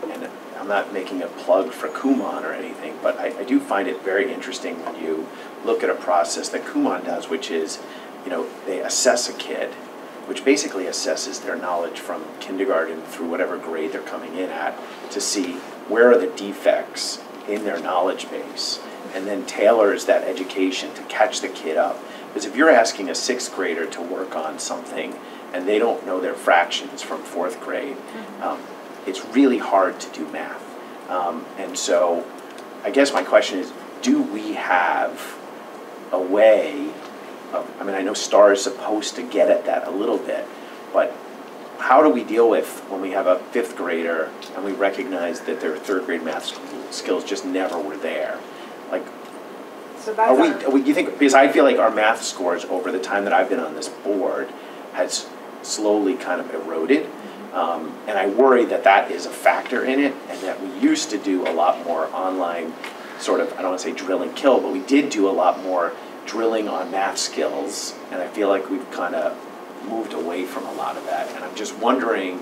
And I'm not making a plug for Kumon or anything, but I do find it very interesting when you look at a process that Kumon does, which is, you know, they assess a kid, which basically assesses their knowledge from kindergarten through whatever grade they're coming in at, to see where are the defects in their knowledge base, and then tailors that education to catch the kid up. Because if you're asking a sixth grader to work on something and they don't know their fractions from fourth grade, it's really hard to do math. And so I guess my question is, do we have a way of, I mean, I know STAR is supposed to get at that a little bit, but how do we deal with when we have a fifth grader and we recognize that their third grade math skills just never were there? Like, so that's are we, you think, because I feel like our math scores over the time that I've been on this board has slowly kind of eroded. And I worry that that is a factor in it, and that we used to do a lot more online sort of, I don't want to say drill and kill, but we did do a lot more drilling on math skills, and I feel like we've kind of moved away from a lot of that. And I'm just wondering,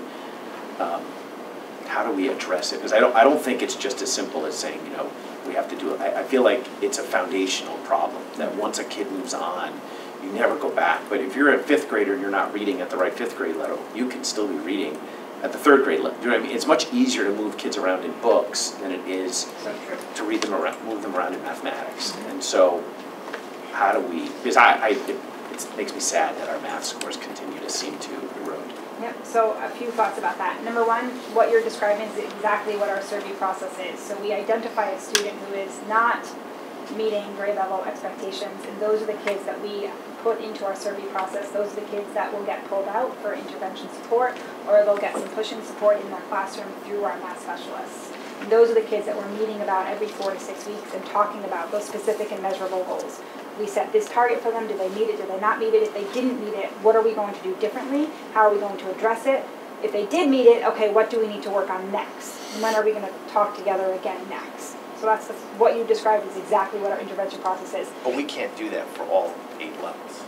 how do we address it? Because I don't think it's just as simple as saying, you know, we have to do it. I feel like it's a foundational problem, that once a kid moves on, you never go back. But if you're a fifth grader and you're not reading at the right fifth grade level, you can still be reading at the third grade level. You know what I mean? It's much easier to move kids around in books than it is to read them around, move them around in mathematics. And so, how do we? Because it makes me sad that our math scores continue to seem to erode. Yep, so a few thoughts about that. Number one, what you're describing is exactly what our survey process is. So we identify a student who is not meeting grade level expectations, and those are the kids that we put into our survey process. Those are the kids that will get pulled out for intervention support, or they'll get some pushing support in their classroom through our math specialists. And those are the kids that we're meeting about every 4 to 6 weeks and talking about those specific and measurable goals. We set this target for them. Did they meet it? Did they not meet it? If they didn't meet it, what are we going to do differently? How are we going to address it? If they did meet it, okay, what do we need to work on next? And when are we going to talk together again next? So that's what you described is exactly what our intervention process is. But we can't do that for all 8 levels.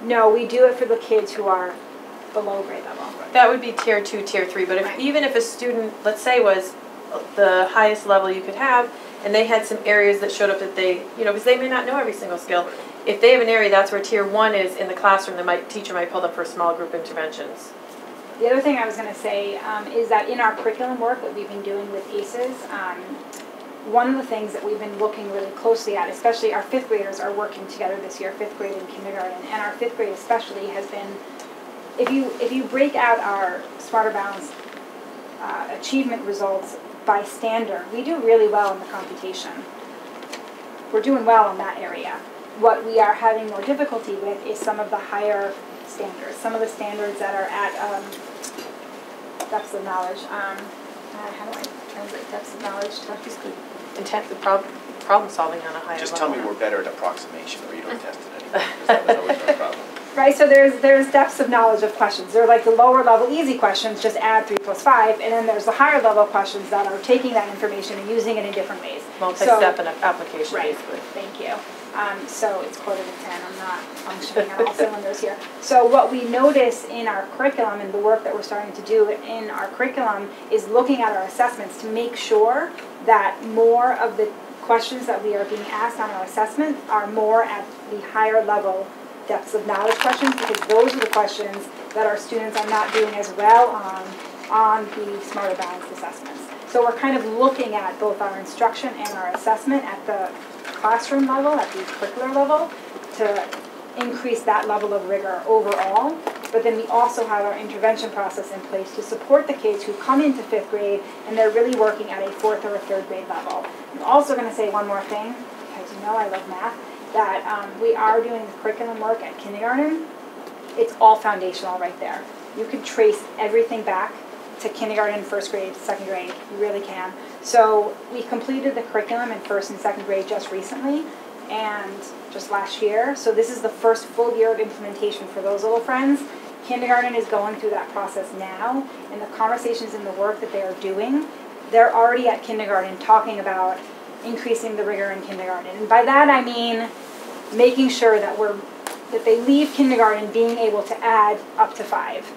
No, we do it for the kids who are below grade level. That would be tier 2, tier 3, but if, even if a student, let's say, was the highest level you could have, and they had some areas that showed up that they, because they may not know every single skill. If they have an area, that's where tier 1 is in the classroom, the teacher might pull them for small group interventions. The other thing I was going to say is that in our curriculum work that we've been doing with ACEs, one of the things that we've been looking really closely at, especially our 5th graders are working together this year, 5th grade and kindergarten, and our 5th grade especially has been, if you break out our Smarter Balance achievement results by standard, we do really well in the computation. We're doing well in that area. What we are having more difficulty with is some of the higher standards, some of the standards that are at depths of knowledge. How do I translate depths of knowledge to intensive problem solving on a higher level? Just tell me we're better at approximation, or you don't test it anymore, because that was always my problem. Right, so there's depths of knowledge of questions. They're like the lower level easy questions, just add 3 plus 5, and then there's the higher level questions that are taking that information and using it in different ways. Multi-step and application, right, basically. Thank you. So it's 9:45, I'm not functioning on all cylinders here. So what we notice in our curriculum and the work that we're starting to do in our curriculum is looking at our assessments to make sure that more of the questions that we are being asked on our assessment are more at the higher level depths of knowledge questions, because those are the questions that our students are not doing as well on the Smarter Balanced assessments. So we're kind of looking at both our instruction and our assessment at the classroom level, at the curricular level, to increase that level of rigor overall. But then we also have our intervention process in place to support the kids who come into 5th grade and they're really working at a 4th or a 3rd grade level. I'm also going to say one more thing, because I love math, that we are doing the curriculum work at kindergarten. It's all foundational right there. You can trace everything back to kindergarten, 1st grade, 2nd grade. You really can. So we completed the curriculum in 1st and 2nd grade just recently, and just last year. So this is the first full year of implementation for those little friends. Kindergarten is going through that process now, and the conversations and the work that they are doing, they're already at kindergarten talking about increasing the rigor in kindergarten. And by that I mean making sure that they leave kindergarten being able to add up to 5.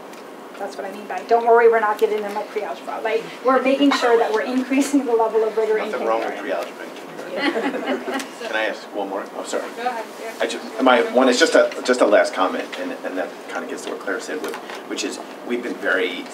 That's what I mean by, don't worry, we're not getting them like pre-algebra. Like, we're making sure that we're increasing the level of rigor in kindergarten. Nothing wrong with pre-algebra in kindergarten. Can I ask one more? Oh, sorry. Go ahead. Yeah. My one is just a last comment, and that kind of gets to what Claire said, which is we've been very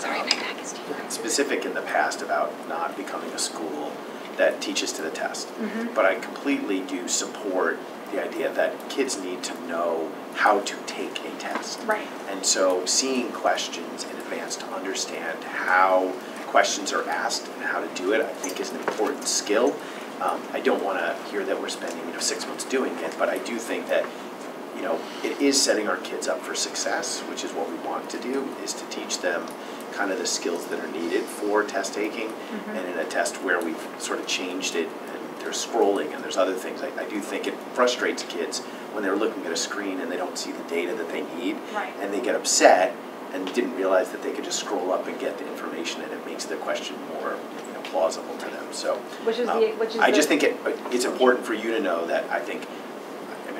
specific in the past about not becoming a school that teaches to the test. Mm-hmm. But I completely do support the idea that kids need to know how to take a test. Right. And so seeing questions in advance to understand how questions are asked and how to do it, I think is an important skill. I don't want to hear that we're spending 6 months doing it, but I do think that it is setting our kids up for success, which is what we want to do, is to teach them kind of the skills that are needed for test taking. Mm-hmm. And in a test where we've sort of changed it and there's scrolling and there's other things, I do think it frustrates kids when they're looking at a screen and they don't see the data that they need. Right. And they get upset and didn't realize that they could just scroll up and get the information, and it makes the question more plausible to them. So I just think it's important for you to know that I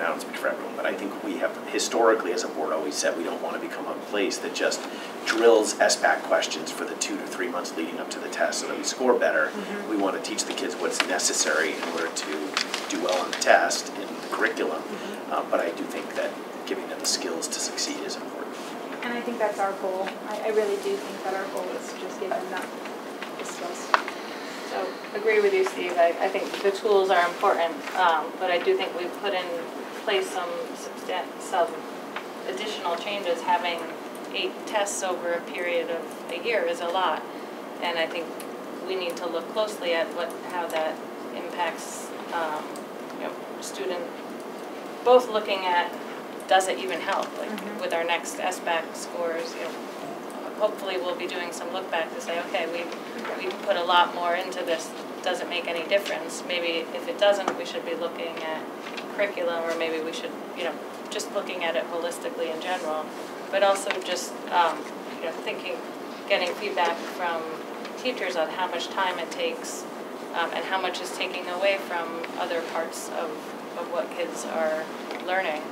don't speak for everyone, but I think we have historically as a board always said we don't want to become a place that just drills SBAC questions for the 2 to 3 months leading up to the test so that we score better. Mm-hmm. We want to teach the kids what's necessary in order to do well on the test in the curriculum. Mm-hmm. But I do think that giving them the skills to succeed is important. And I think that's our goal. I really do think that our goal is to just give them the skills. So, agree with you, Steve. I think the tools are important, but I do think we've put in place some additional changes. Having 8 tests over a period of a year is a lot, and I think we need to look closely at how that impacts student, both looking at, does it even help? Like with our next SBAC scores, hopefully we'll be doing some look back to say, okay, we put a lot more into this. Does it make any difference? Maybe if it doesn't, we should be looking at curriculum, or maybe we should, just looking at it holistically in general. But also just, thinking, getting feedback from teachers on how much time it takes and how much is taking away from other parts of what kids are learning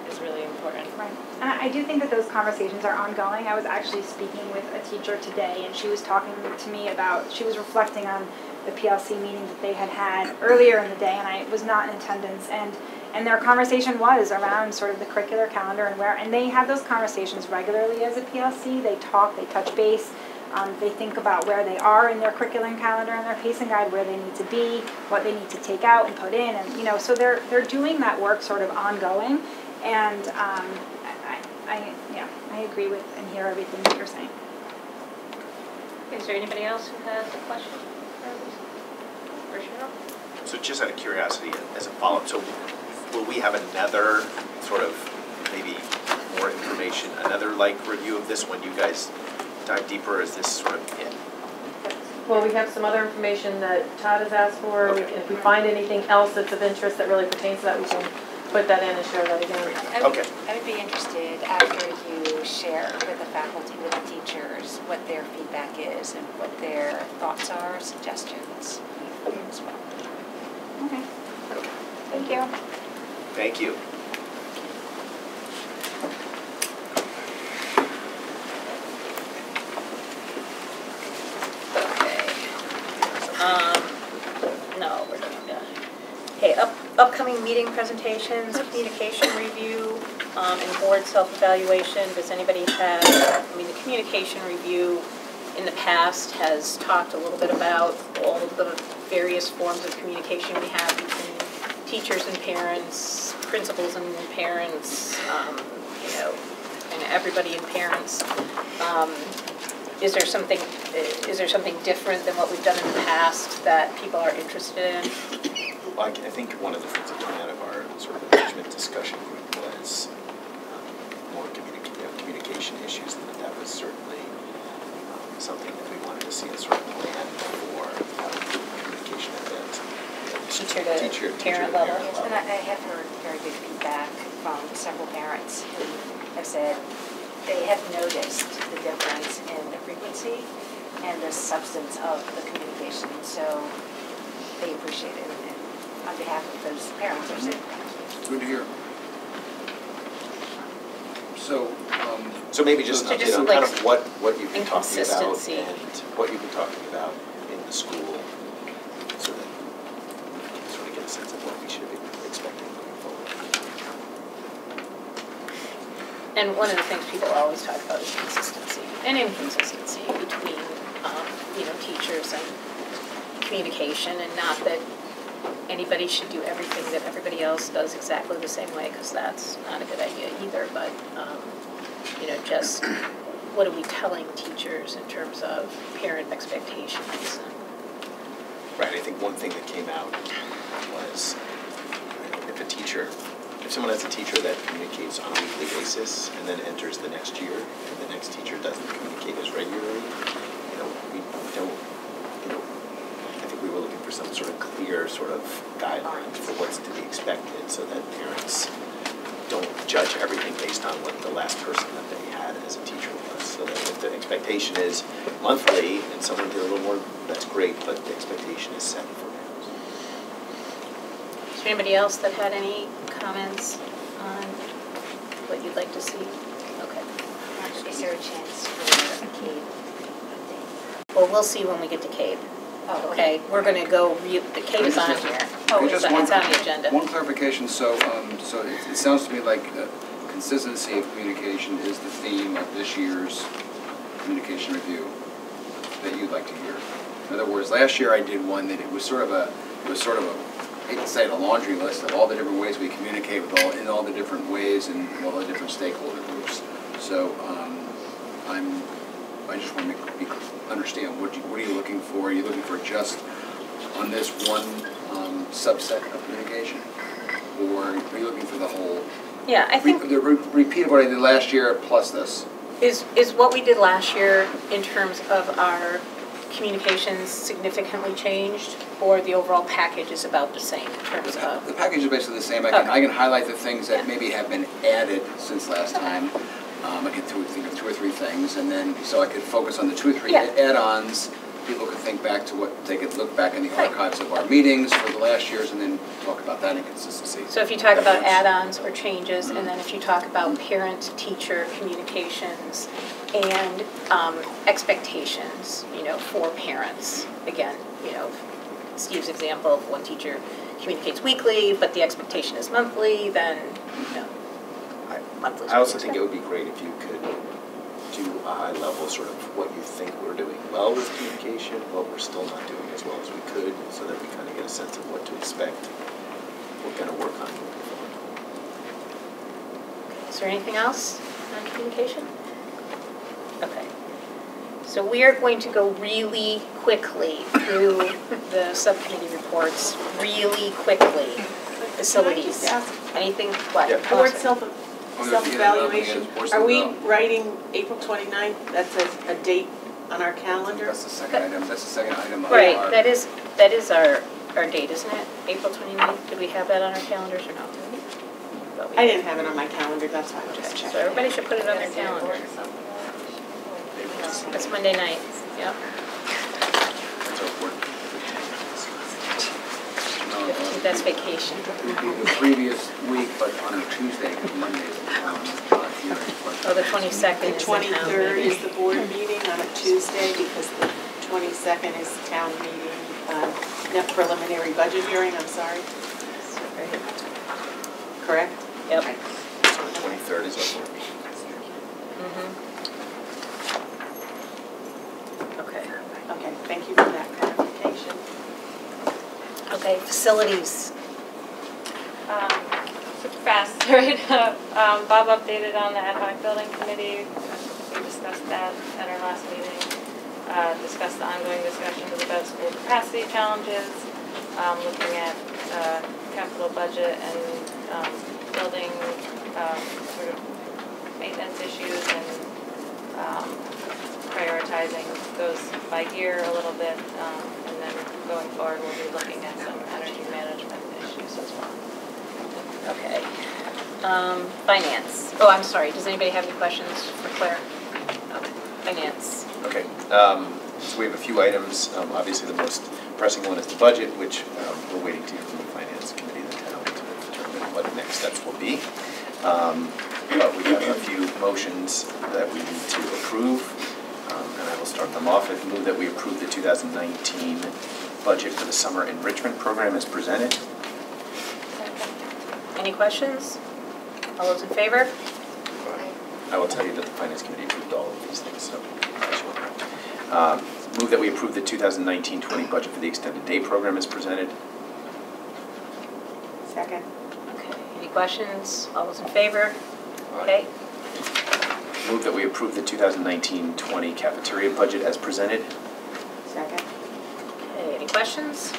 is really important. Right. And I do think that those conversations are ongoing. I was actually speaking with a teacher today, and she was talking to me about, she was reflecting on the PLC meeting that they had earlier in the day, and I was not in attendance, and their conversation was around sort of the curricular calendar and they have those conversations regularly as a PLC. They talk, they touch base, they think about where they are in their curriculum calendar and their pacing guide, where they need to be, what they need to take out and put in, and so they're doing that work sort of ongoing, and I agree with and hear everything that you're saying. Is there anybody else who has a question? So just out of curiosity, as a follow-up, so will we have another sort of maybe more information, another review of this when you guys dive deeper, or is this sort of it? Well, we have some other information that Todd has asked for. Okay. If we find anything else that's of interest that really pertains to that, we can put that in and share that again. I would be interested after you share with the faculty, with the teachers, what their feedback is and what their thoughts are, suggestions as well. Okay. Thank you. Thank you. No, we're doing that. Okay, upcoming meeting presentations, communication review, and board self-evaluation. Does anybody have, the communication review in the past has talked a little bit about all of the various forms of communication we have between teachers and parents, principals and parents, and everybody and parents. Is there something different than what we've done in the past that people are interested in? Well, I think one of the things that came out of our sort of management discussion group was more communication issues, and that was certainly something that we wanted to see a sort of plan for communication at that teacher to parent level. Yes, and I have heard very good feedback from several parents who have said they have noticed the difference in the frequency and the substance of the communication, so they appreciate it. And on behalf of those parents, are saying thank you. Good to hear. So maybe just an update on kind of what you've been talking about inconsistency. and what you've been talking about in the school, so that we can sort of get a sense of what we should be expecting moving forward. And one of the things people always talk about is consistency and inconsistency between, teachers and communication, and not that anybody should do everything that everybody else does exactly the same way, because that's not a good idea either, but, just what are we telling teachers in terms of parent expectations? Right, I think one thing that came out was if someone has a teacher that communicates on a weekly basis and then enters the next year and the next teacher doesn't communicate as regularly, we don't, I think we were looking for some sort of clear sort of guidelines for what's to be expected, so that parents don't judge everything based on what the last person that they had as a teacher was. So that if the expectation is monthly and someone did a little more, that's great, but the expectation is set for parents. Is there anybody else that had any comments on what you'd like to see? Okay. Is there a chance for a CAVE update? Well, we'll see when we get to CAVE. Oh, okay. We're going to go, the CAVE is on here. Oh, it's on the agenda. One clarification, so it sounds to me like consistency of communication is the theme of this year's communication review that you'd like to hear. In other words, last year I did one that it was sort of a, I hate to say it, a laundry list of all the different ways we communicate in all the different ways and all the different stakeholder groups. So I just want to understand what are you looking for? Are you looking for just on this one subset of communication? or are you looking for the whole? Yeah, I think The repeat of what I did last year plus this. is what we did last year in terms of our communications significantly changed, or the overall package is about the same in terms of? The package is basically the same. I can highlight the things that maybe have been added since last time. I could think of 2 or 3 things, and then so I could focus on the 2 or 3 add-ons. People could think back to what they could look back in the archives of our meetings for the last years, and then talk about that inconsistency. So if you talk about add-ons or changes, and then if you talk about parent-teacher communications and expectations, for parents, again, Steve's example of one teacher communicates weekly, but the expectation is monthly, then, monthly. I also think it would be great if you could do a high level sort of what you think we're doing well with communication, what we're still not doing as well as we could, so that we kind of get a sense of what to expect, what kind of work on moving forward. Is there anything else on communication? Okay. So we are going to go really quickly through the subcommittee reports, really quickly. Facilities. Anything? What? Yeah. Board self-evaluation. Are we writing April 29th? That's a date on our calendar? That's the second item. That's the second item. Right. That is our date, isn't it? April 29th. Did we have that on our calendars or not? I didn't have it on my calendar. That's why I just checked. So everybody should put it on their calendar. That's Monday night. Yep. That's vacation. It would be the previous week, but on a Tuesday, because Monday is hearing. Oh, the 22nd is the 23rd is the board meeting on a Tuesday, because the 22nd is town meeting, preliminary budget hearing, I'm sorry. Correct? Yep. So the 23rd is our board meeting. Okay. Okay, thank you for that clarification. Okay, facilities. Super fast, right? Bob updated on the ad hoc building committee. We discussed that at our last meeting. Discussed the ongoing discussions about school capacity challenges, looking at capital budget and building sort of maintenance issues and prioritizing those by year a little bit, and then going forward we'll be looking at some energy management issues as well. Okay. Finance. Oh, I'm sorry. Does anybody have any questions for Claire? Okay. Finance. Okay. So we have a few items. Obviously, the most pressing one is the budget, which we're waiting to hear from the Finance Committee of the town to determine what next steps will be. But we have a few motions that we need to approve, and I will start them off. I move that we approve the 2019 budget for the summer enrichment program as presented. Any questions? All those in favor? I will tell you that the Finance Committee approved all of these things, so move that we approve the 2019-20 budget for the extended day program as presented. Second. Okay. Any questions? All those in favor? Okay. Move that we approve the 2019-20 cafeteria budget as presented. Second. Okay. Any questions?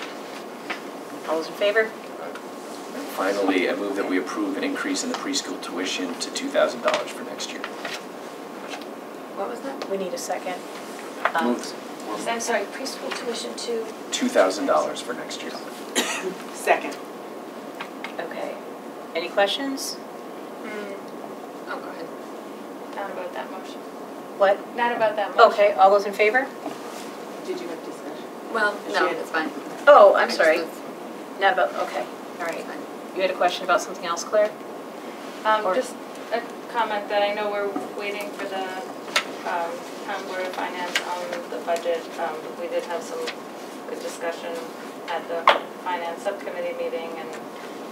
All those in favor? And finally, I move that we approve an increase in the preschool tuition to $2,000 for next year. What was that? We need a second. I'm sorry, preschool tuition to? $2,000 for next year. Second. Okay. Any questions? Oh, go ahead. Not about that motion. What? Not about that motion. Okay. All those in favor? Did you have discussion? Well, no, it's fine. Oh, I'm sorry. Not about, okay. All right. You had a question about something else, Claire? Just a comment that I know we're waiting for the Town Board of Finance on the budget. We did have some good discussion at the Finance Subcommittee meeting, and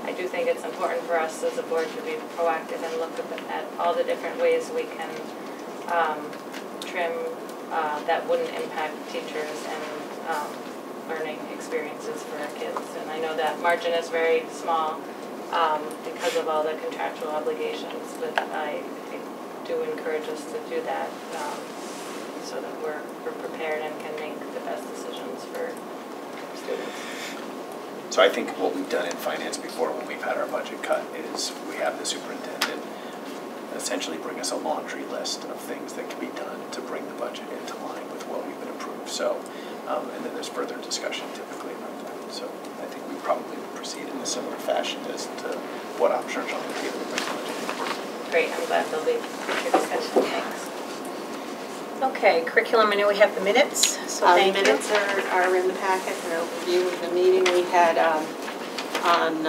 I do think it's important for us as a board to be proactive and look at all the different ways we can trim that wouldn't impact teachers and learning experiences for our kids. And I know that margin is very small because of all the contractual obligations, but I do encourage us to do that so that we're prepared and can make the best decisions for students. So I think what we've done in finance before when we've had our budget cut is we have the superintendent essentially bring us a laundry list of things that can be done to bring the budget into line with what we've been approved. So, and then there's further discussion typically about that. So I think we probably would proceed in a similar fashion as to what options are on the table to bring the budget in. Great, I'm glad there'll be future discussion. Thanks. Okay, curriculum, I know we have the minutes, so thank you. The minutes are in the packet, an overview of the meeting we had on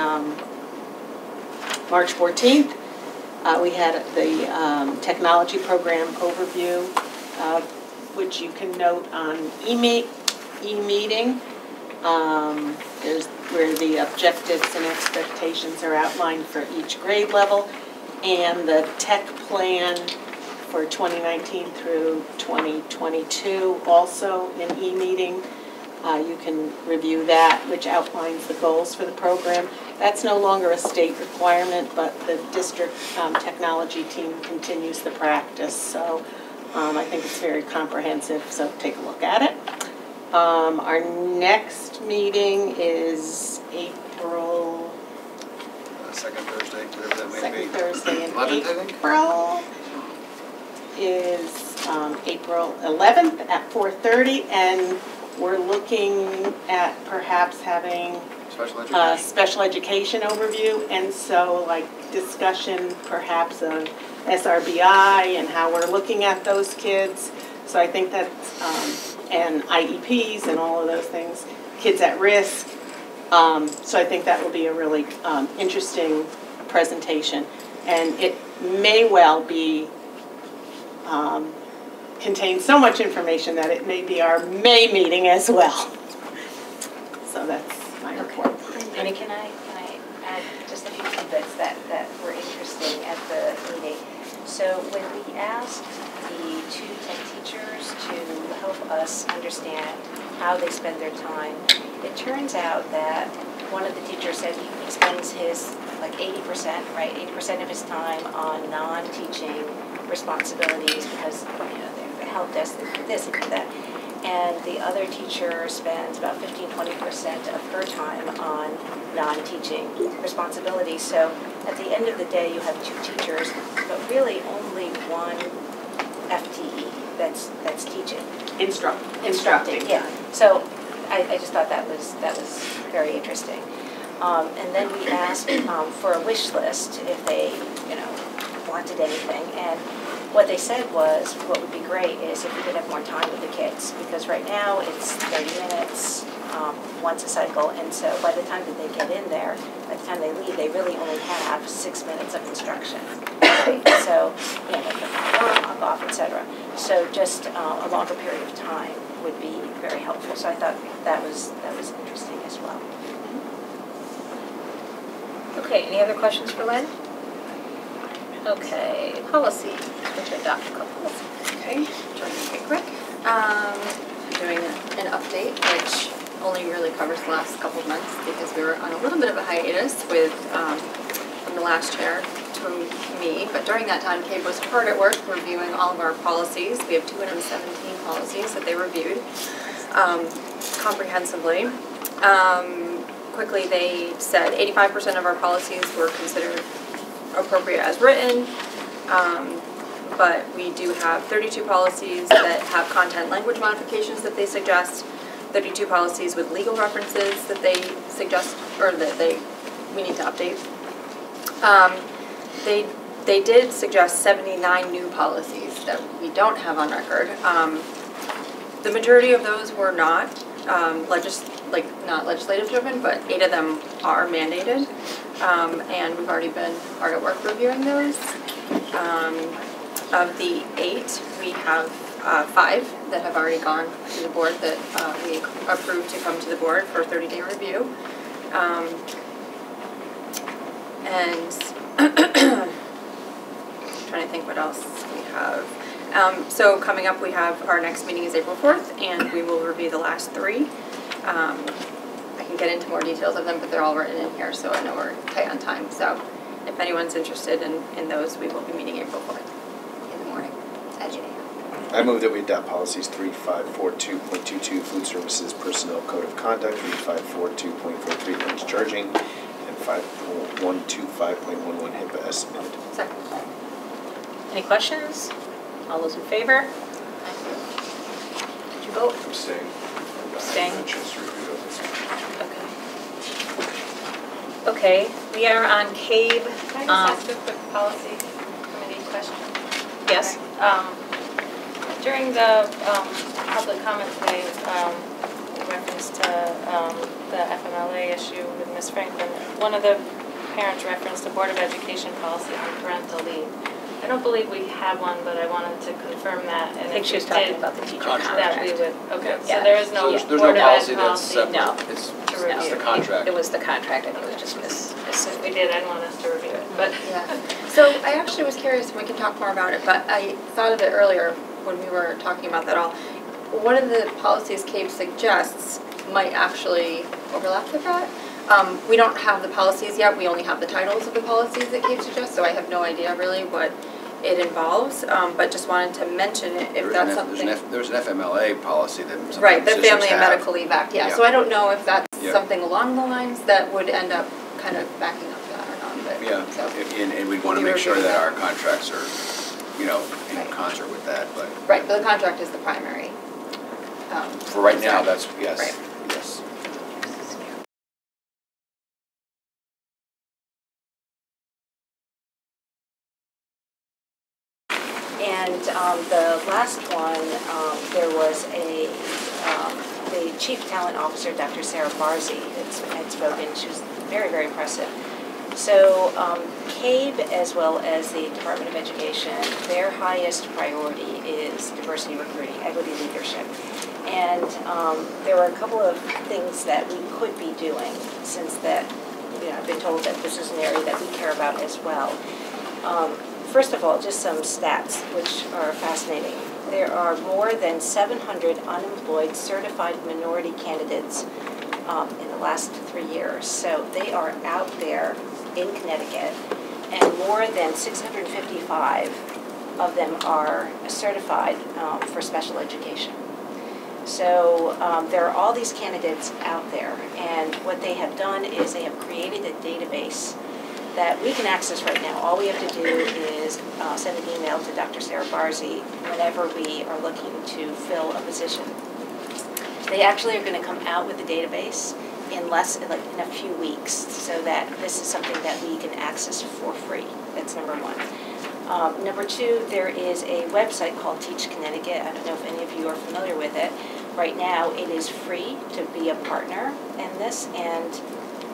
March 14th. We had the technology program overview, which you can note on e-meeting. There's where the objectives and expectations are outlined for each grade level, and the tech plan for 2019 through 2022 also in e-meeting. You can review that, which outlines the goals for the program. That's no longer a state requirement, but the district technology team continues the practice. So I think it's very comprehensive, so take a look at it. Our next meeting is April... second Thursday, whatever that may be. Second Thursday in 11th, April is April 11th at 4:30, and we're looking at perhaps having special education overview, and so like discussion perhaps of SRBI and how we're looking at those kids. So I think that's, and IEPs and all of those things, kids at risk. So I think that will be a really interesting presentation, and it may well be contain so much information that it may be our May meeting as well. So that's my report. And can I add just a few tidbits that were interesting at the meeting? So when we asked the 2 tech teachers to help us understand how they spend their time, it turns out that one of the teachers said he spends his like 80%, right? 80% of his time on non-teaching responsibilities because they're help desk, this and that. And the other teacher spends about 15-20% of her time on non-teaching responsibilities. So at the end of the day, you have 2 teachers, but really only 1 FTE that's teaching. Instructing. Yeah. So I just thought that was very interesting. And then we asked for a wish list if they wanted anything, and what they said was what would be great is if we could have more time with the kids, because right now it's 30 minutes once a cycle, and so by the time that they get in there, by the time they leave, they really only have 6 minutes of instruction. Right? So they can walk off, etc. So just a longer period of time would be very helpful. So I thought that was interesting as well. Okay, any other questions for Lynn? Okay, policy. What's your Dr. Couples? Okay, trying to make it quick. I'm doing an update, which only really covers the last couple of months because we were on a little bit of a hiatus with from the last chair to me. But during that time, Kate was hard at work reviewing all of our policies. We have 217 policies that they reviewed comprehensively. Quickly, they said 85% of our policies were considered appropriate as written, but we do have 32 policies that have content language modifications that they suggest, 32 policies with legal references that they suggest, or that we need to update. They did suggest 79 new policies that we don't have on record. The majority of those were not not legislative driven, but 8 of them are mandated, and we've already been hard at work reviewing those. Of the 8, we have 5 that have already gone to the board that we approved to come to the board for a 30-day review. And trying to think what else we have. So coming up, we have our next meeting is April 4th, and we will review the last 3. I can get into more details of them, but they're all written in here, so I know we're tight on time. So if anyone's interested in those, we will be meeting April 4th in the morning at 8 a.m. I move that we adopt policies 3542.22 food services personnel code of conduct, 3542.43 lunch charging, and 5125.11 HIPAA as submitted. Second. Any questions? All those in favor? Did you vote? Abstain. Abstain. Okay. Okay, we are on CABE. Can I just ask a quick policy committee question? Yes. During the public comment today, in reference to the FMLA issue with Ms. Franklin, one of the parents referenced the Board of Education policy on parental leave. I don't believe we have one, but I wanted to confirm that. And I think she was talking about the teacher contract. That we would, okay, Yeah. so there is no There's Board no of Ed policy that's policy. separate. No. It's review. the contract. It was the contract, I think it was just If we did, I'd want us to review it, but. Yeah. So I actually was curious, and we can talk more about it, but I thought of it earlier when we were talking about that all. One of the policies CABE suggests might actually overlap with that. We don't have the policies yet, we only have the titles of the policies that CABE suggests, so I have no idea really what it involves, but just wanted to mention it if that's something. There's an FMLA policy that some right, the districts Family and have. Medical Leave Act, yeah. Yeah. So I don't know if that's Yeah. something along the lines that would end up kind of backing up that or not, but. Yeah, So. and we'd want to We'll make sure review that that. our contracts are, in concert with that, but. Right, but the contract is the primary. For right now, that's, yes, Right. yes. And the last one, there was the Chief Talent Officer, Dr. Sarah Barzi, had spoken. She was very, very impressive. So CABE, as well as the Department of Education, their highest priority is diversity recruiting, equity leadership. And there were a couple of things that we could be doing, since that, I've been told that this is an area that we care about as well. First of all, just some stats which are fascinating. There are more than 700 unemployed certified minority candidates in the last 3 years. So they are out there in Connecticut, and more than 655 of them are certified for special education. So there are all these candidates out there, and what they have done is they have created a database that we can access right now. All we have to do is send an email to Dr. Sarah Barzi whenever we are looking to fill a position. They actually are going to come out with a database in in a few weeks, so that this is something that we can access for free. That's number one. Number two, there is a website called Teach Connecticut. I don't know if any of you are familiar with it. Right now, it is free to be a partner in this, and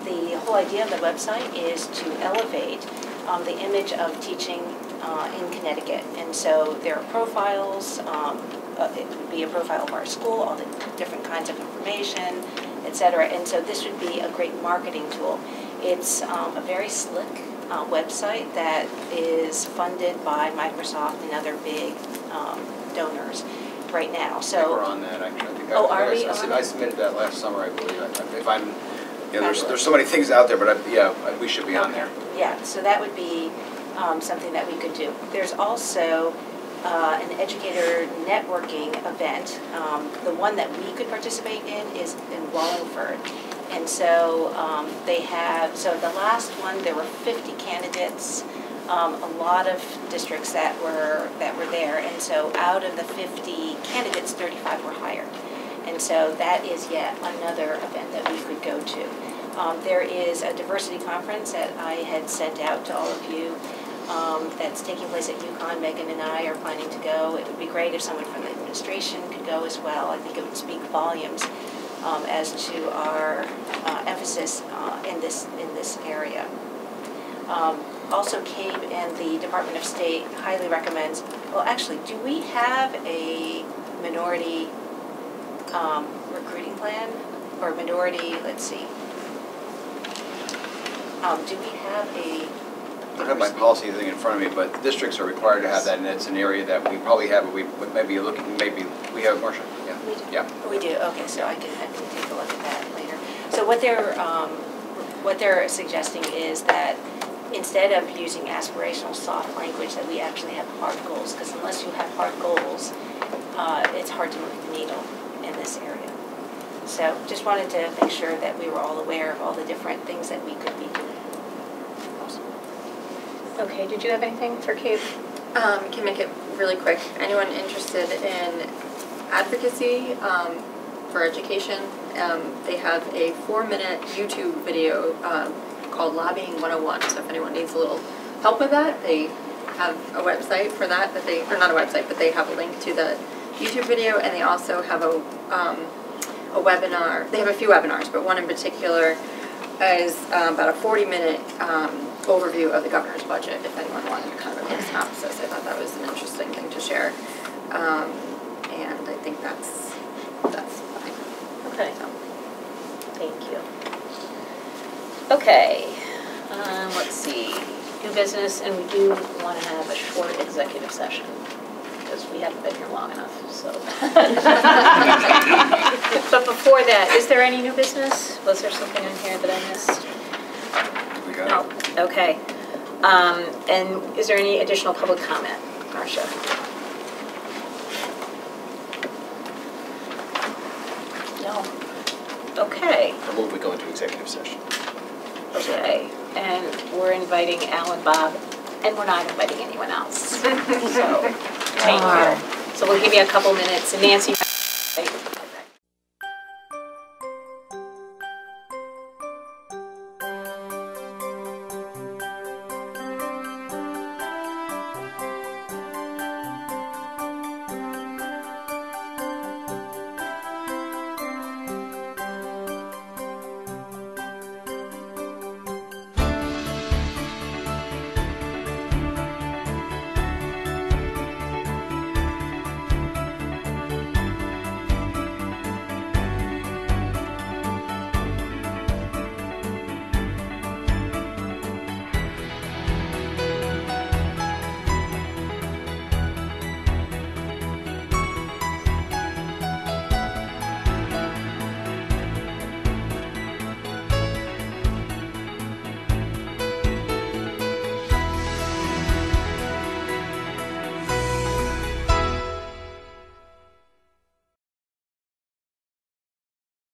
the whole idea of the website is to elevate the image of teaching in Connecticut. And so there are profiles, it would be a profile of our school, all the different kinds of information, etc. And so this would be a great marketing tool. It's a very slick website that is funded by Microsoft and other big donors right now. So I think we're on that. I think are we on? I submitted that last summer, I believe. If I'm, there's so many things out there, but we should be on there. Yeah, so that would be something that we could do. There's also an educator networking event. The one that we could participate in is in Wallingford. And so they have, so the last one, there were 50 candidates, a lot of districts that were there. And so out of the 50 candidates, 35 were hired. And so that is yet another event that we could go to. There is a diversity conference that I had sent out to all of you that's taking place at UConn. Megan and I are planning to go. It would be great if someone from the administration could go as well. I think it would speak volumes as to our emphasis in this area. Also, CABE and the Department of State highly recommends, well actually, do we have a minority recruiting plan? Or minority, let's see. Do we have a... I don't have my policy thing in front of me, but districts are required to have that, and it's an area that we probably have, but maybe we have, Marcia? Yeah. We do? Yeah. We do, okay, so I can take a look at that later. So what they're suggesting is that instead of using aspirational soft language, that we actually have hard goals, because unless you have hard goals, it's hard to move the needle in this area. So just wanted to make sure that we were all aware of all the different things that we could be doing. Okay, did you have anything for Kate? Can make it really quick. Anyone interested in advocacy for education? They have a 4-minute YouTube video called Lobbying 101. So if anyone needs a little help with that, they have a website for that they, or not a website, but they have a link to the YouTube video, and they also have a webinar. They have a few webinars, but one in particular is about a 40-minute overview of the governor's budget, if anyone wanted kind of a synopsis. I thought that was an interesting thing to share. And I think that's fine. Okay. So. Thank you. Okay. Let's see. New business, and we do want to have a short executive session because we haven't been here long enough. So. But before that, is there any new business? Was there something in here that I missed? No. Okay. And is there any additional public comment, Marcia? No. Okay. I move we go into executive session. Okay. And we're inviting Al and Bob, and we're not inviting anyone else. So, thank you. So we'll give you a couple minutes. And Nancy.